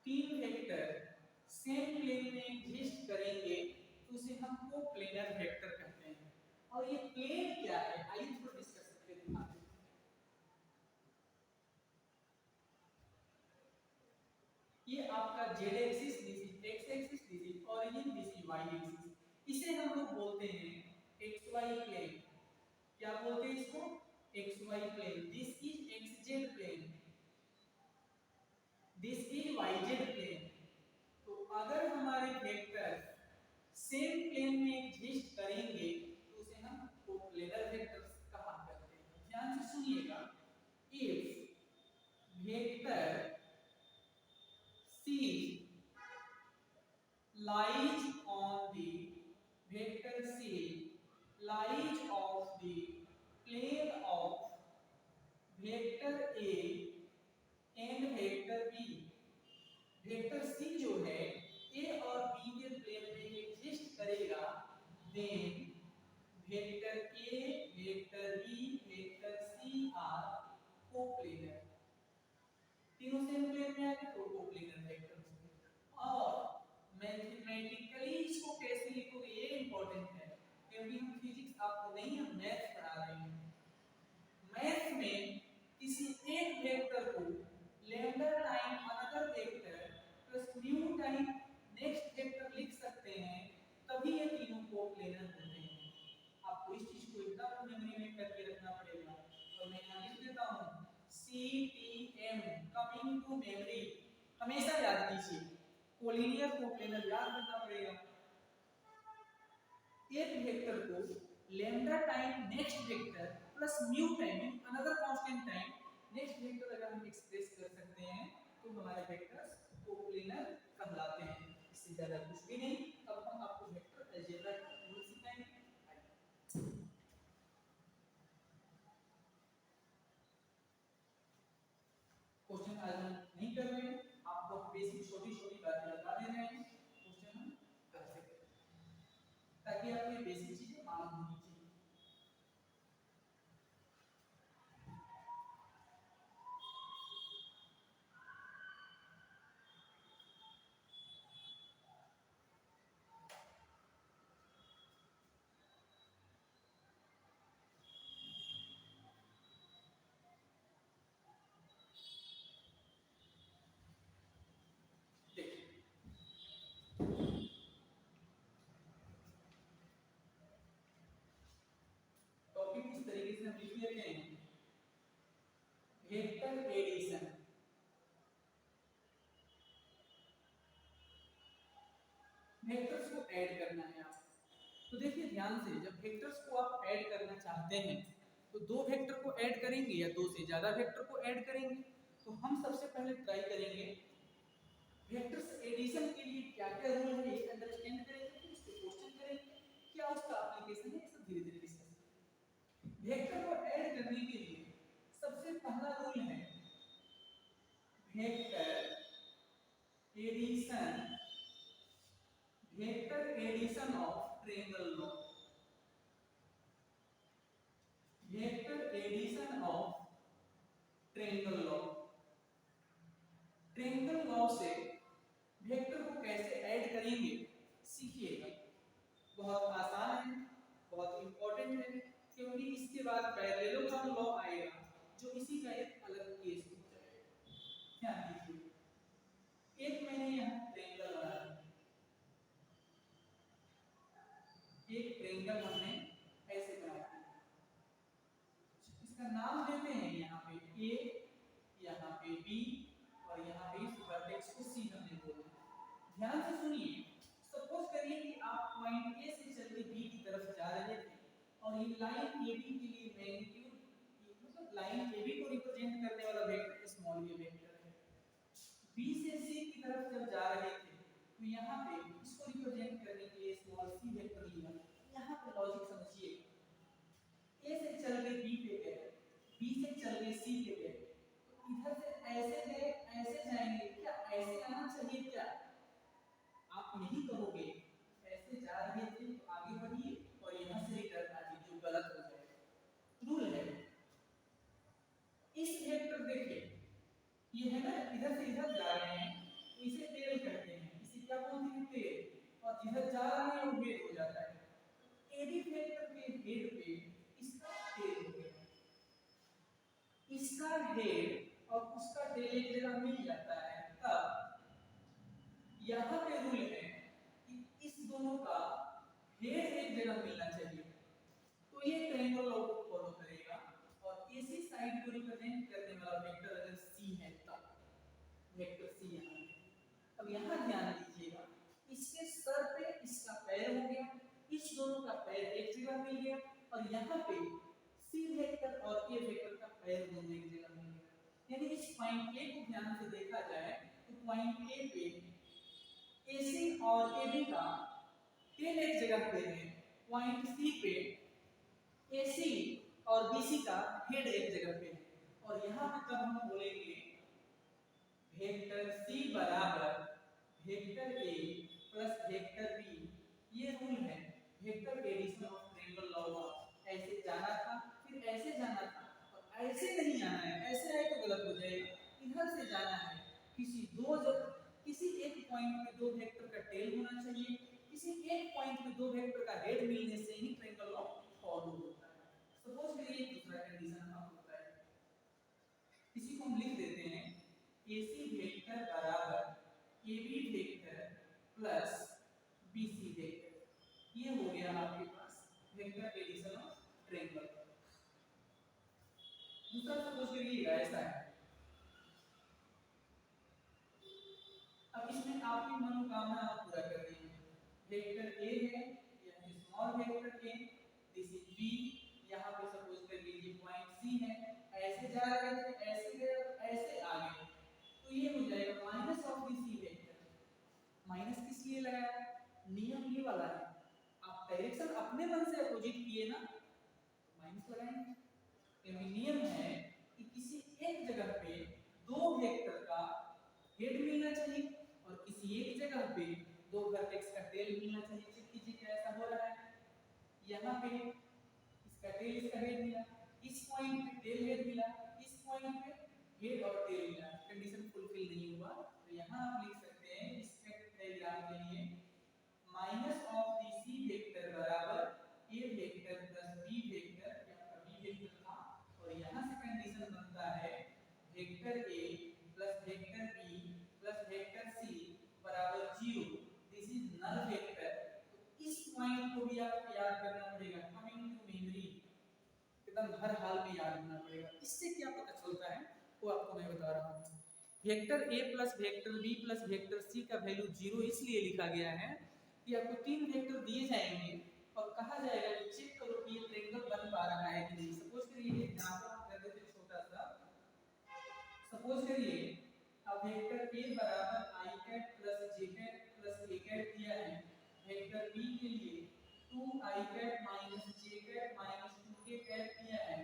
तीन वेक्टर सेम प्लेन में एग्जिस्ट करेंगे तो उसे हम कोप्लेनर वेक्टर कहते हैं। और ये प्लेन क्या है, आइए थोड़ा डिस्कस करके दिखाते हैं। ये आपका z axis, this x axis, this origin, this y axis, इसे हम लोग बोलते हैं xy प्लेन। क्या बोलते हैं इसको? xy plane. This is xz plane, this is yz plane. तो अगर हमारे वेक्टर सेम प्लेन में एग्जिस्ट करेंगे तो उसे हम कोप्लेनर वेक्टर्स कहा करते हैं। ध्यान से सुनिएगा, if vector c lies on the vector c lies of the plane of vector a and vector b। Vector c जो है a और b के प्लेन में एग्जिस्ट करेगा, then vector a vector b vector c are coplanar. तीनों same plane में आके तो कोप्लेनर वेक्टर। और मैथमेटिकली इसको कैसे लिखोगे ये इंपॉर्टेंट है, क्योंकि हम फिजिक्स आपको नहीं, हम मैथ पढ़ा रहे हैं। मैथ में किसी एक वेक्टर को lambda time another vector plus mu time next vector लिख सकते हैं, तभी ये तीनों कोप्लेनर होते हैं। आपको इस चीज को एकदम मेमोरी में करके रखना पड़ेगा। और मैं यहाँ लिख देता हूँ CTM, कमिंग टू मेमोरी, हमेशा याद कीजिए, कोलिनियर कोप्लेनर याद रखना पड़ेगा। एक वेक्टर को lambda time next vector plus mu time another constant time next vector अगर हम एक्सप्रेस कर सकते हैं तो हमारे वेक्टर्स कोप्लेनर कहलाते हैं। इससे ज्यादा कुछ भी नहीं। अब हम आपको वेक्टर अलजेब्रा का रूल सिखाएंगे। क्वेश्चन आज हम नहीं कर रहे हैं, आपको बेसिक छोटी छोटी बातें बता दे रहे हैं, क्वेश्चन हम कर सकते हैं ताकि आपको ये बेसिक चीजें मालूम होनी चाहिए। ऐड करना है आप। तो देखिए ध्यान से, जब वेक्टर्स को आप ऐड करना चाहते हैं तो दो वेक्टर को ऐड करेंगे या दो से ज्यादा वेक्टर को ऐड करेंगे। तो हम सबसे पहले ट्राई करेंगे वेक्टर्स एडिशन के लिए क्या क्या रूल है ये अंडरस्टैंड करेंगे, फिर इसके क्वेश्चन करेंगे, क्या उसका एप्लीकेशन है, सब धीरे धीरे डिस्कस करेंगे। वेक्टर को ऐड करने के लिए सबसे पहला रूल है vector addition, vector addition of triangle law, vector addition of triangle law. Triangle law से वेक्टर को कैसे ऐड करेंगे सीखिएगा। बहुत आसान है, बहुत इंपॉर्टेंट है, क्योंकि इसके बाद पैरेललोग्राम लॉ आएगा जो इसी का एक अलग केस हो जाएगा। ध्यान दीजिए, एक मैंने यहाँ ट्रायंगल बना दिया, एक ट्रायंगल हमने ऐसे बना दिया, इसका नाम देते हैं यहाँ पे A, यहाँ पे B और यहाँ पे इस वर्टेक्स को C हमने बोला। ध्यान से सुनिए, सपोज करिए कि आप पॉइंट A से चल के B की तरफ जा रहे थे और ये लाइन AB के लिए मैग्नीट्यूड, मतलब लाइन AB को रिप्रेजेंट करने वाला वेक्टर स्मॉल a वेक्टर है। B से C की तरफ जब जा रहे थे तो यहाँ पे इसको रिप्रेजेंट करने के लिए स्मॉल c वेक्टर लिया। यहाँ पे लॉजिक समझिए, A से चल के B पे गए, B से चल के C पे गए, तो इधर से ऐसे गए ऐसे जाएंगे, क्या ऐसे आना चाहिए क्या? आप नहीं कहोगे, ऐसे जा रहे थे तो आगे बढ़िए और यहाँ से रिटर्न आ जाइए, जो गलत हो जाएगा। रूल है इस वेक्टर देखिए, ये है ना, इधर से इधर जा रहे हैं तो इसे टेल कहते हैं, इसे क्या बोलते हैं टेल, और इधर जा रहे हैं वो हेड हो जाता है। एडी वेक्टर के हेड पे इसका टेल हो गया, इसका हेड और उसका टेल एक जगह मिल जाता है, तब यहाँ पे रूल है कि इस दोनों का हेड एक जगह मिलना चाहिए। तो ये ट्रायंगल लॉ को फॉलो करेगा और इसी साइड को रिप्रेजेंट करने वाला वेक्टर अगर C है तब वेक्टर C यहाँ है। अब यहाँ ध्यान दीजिएगा, इसके सर पे इसका पैर हो गया, इस दोनों का पैर एक जगह मिल गया और यहाँ पे C वेक्टर और A वेक्टर का पैर दोनों एक जगह मिल गया। यानी इस पॉइंट A को ध्यान से देखा जाए तो पॉइंट A पे AC और AB का टेल एक जगह पे है, पॉइंट C पे AC और BC का हेड एक जगह पे है। और यहाँ पे तब हम बोलेंगे वेक्टर C बराबर vector A plus vector B। ये रूल है vector addition of triangle law का। ऐसे जाना था फिर ऐसे जाना था और ऐसे नहीं आना है, ऐसे आए तो गलत हो जाएगा, इधर से जाना है। किसी एक पॉइंट पे दो वेक्टर का टेल होना चाहिए, किसी एक पॉइंट पे दो वेक्टर का हेड मिलने से ही ट्रायंगल लॉ फॉलो होता है। सपोज करिए दूसरा कंडीशन हम होता है, इसी को हम लिख देते हैं AC वेक्टर बराबर AB vector plus BC vector. ये हो गया आपके पास वेक्टर एडिशन ऑफ ट्रायंगल। दूसरा सपोज करिएगा ऐसा है, अब इसमें आपकी मनोकामना आप पूरा कर रही है। वेक्टर A है, यानी small vector A, this is B, यहाँ पे सपोज कर लीजिए पॉइंट C है, ऐसे जा रहे थे ऐसे गए ऐसे आ गए, तो ये हो जाएगा minus of BC vector. Minus किस लिए लगाया? नियम ये वाला है, आप डायरेक्शन अपने मन से अपोजिट किए ना, माइनस लगाएंगे, क्योंकि नियम है कि किसी एक जगह पे दो वेक्टर का हेड मिलना चाहिए और किसी एक जगह पे दो वर्टेक्स का टेल मिलना चाहिए। चेक कीजिए क्या ऐसा हो रहा है, यहाँ पे इसका टेल इसका हेड मिला, इस पॉइंट पे टेल हेड मिला, इस पॉइंट पे हेड और टेल मिला, कंडीशन फुलफिल नहीं हुआ। तो यहाँ आप लिख सकते हैं इस डायग्राम के लिए माइनस ऑफ BC वेक्टर बराबर A vector plus B vector, यहाँ B वेक्टर था और यहाँ से कंडीशन बनता है vector A plus vector B plus vector C बराबर 0। This is null vector. तो इस पॉइंट को भी आपको याद करना पड़ेगा, कमिंग टू मेमोरी, एकदम हर हाल में याद रखना पड़ेगा। इससे क्या पता चलता है वो आपको मैं बता रहा हूँ। Vector A plus vector B plus vector C का वैल्यू 0 इसलिए लिखा गया है कि आपको 3 वेक्टर दिए जाएंगे और कहा जाएगा कि चेक करो कि ये ट्रायंगल बन पा रहा है कि नहीं। सपोज करिए एग्जांपल हम कर देते हैं छोटा सा। सपोज करिए अब वेक्टर a बराबर i cat plus j cat plus k cat दिया है। वेक्टर b के लिए 2i cat minus j cat minus 2k cat दिया है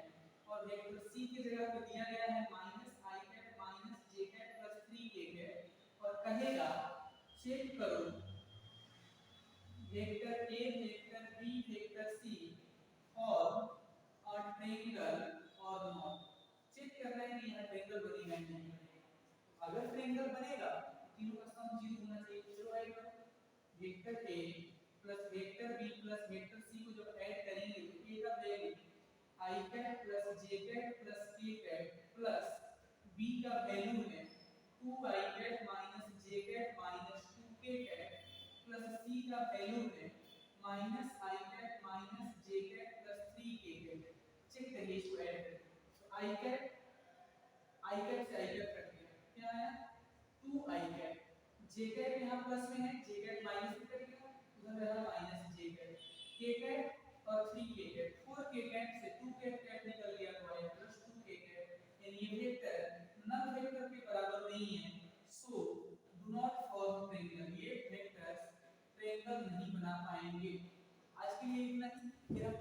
और वेक्टर c की जगह पे दिया गया है minus i cat minus j cat plus 3k cat और कहेगा चेक करो vector a vector b vector c और ट्रायंगल और नॉट। चेक कर रहे हैं कि यह ट्रायंगल बनेगा नहीं बनेगा। अगर ट्रायंगल बनेगा तीनों का सम 0 होना चाहिए। चलो ऐड करो vector a plus vector b plus vector c को जब ऐड करेंगे तो a का value i cat plus j cat plus k cap plus b का वैल्यू है 2i cat minus j cat minus 2k cap plus c का value है minus i cat minus j cat plus 3k cap. Check करिए इसको add करें तो i cap से i cap cut गया क्या आया 2i कैट। j कैट यहां प्लस में है j कैट माइनस में कट गया उधर रहा minus j cat k cap और 3k कैट 4k कैट से 2k कैट निकल गया तो आया प्लस 2k कैट। यानी ये वेक्टर नल वेक्टर के बराबर नहीं है। So do not form triangle. ये वेक्टर्स ट्रायंगल नहीं बना पाएंगे। आज के लिए इतना ही। फिर हम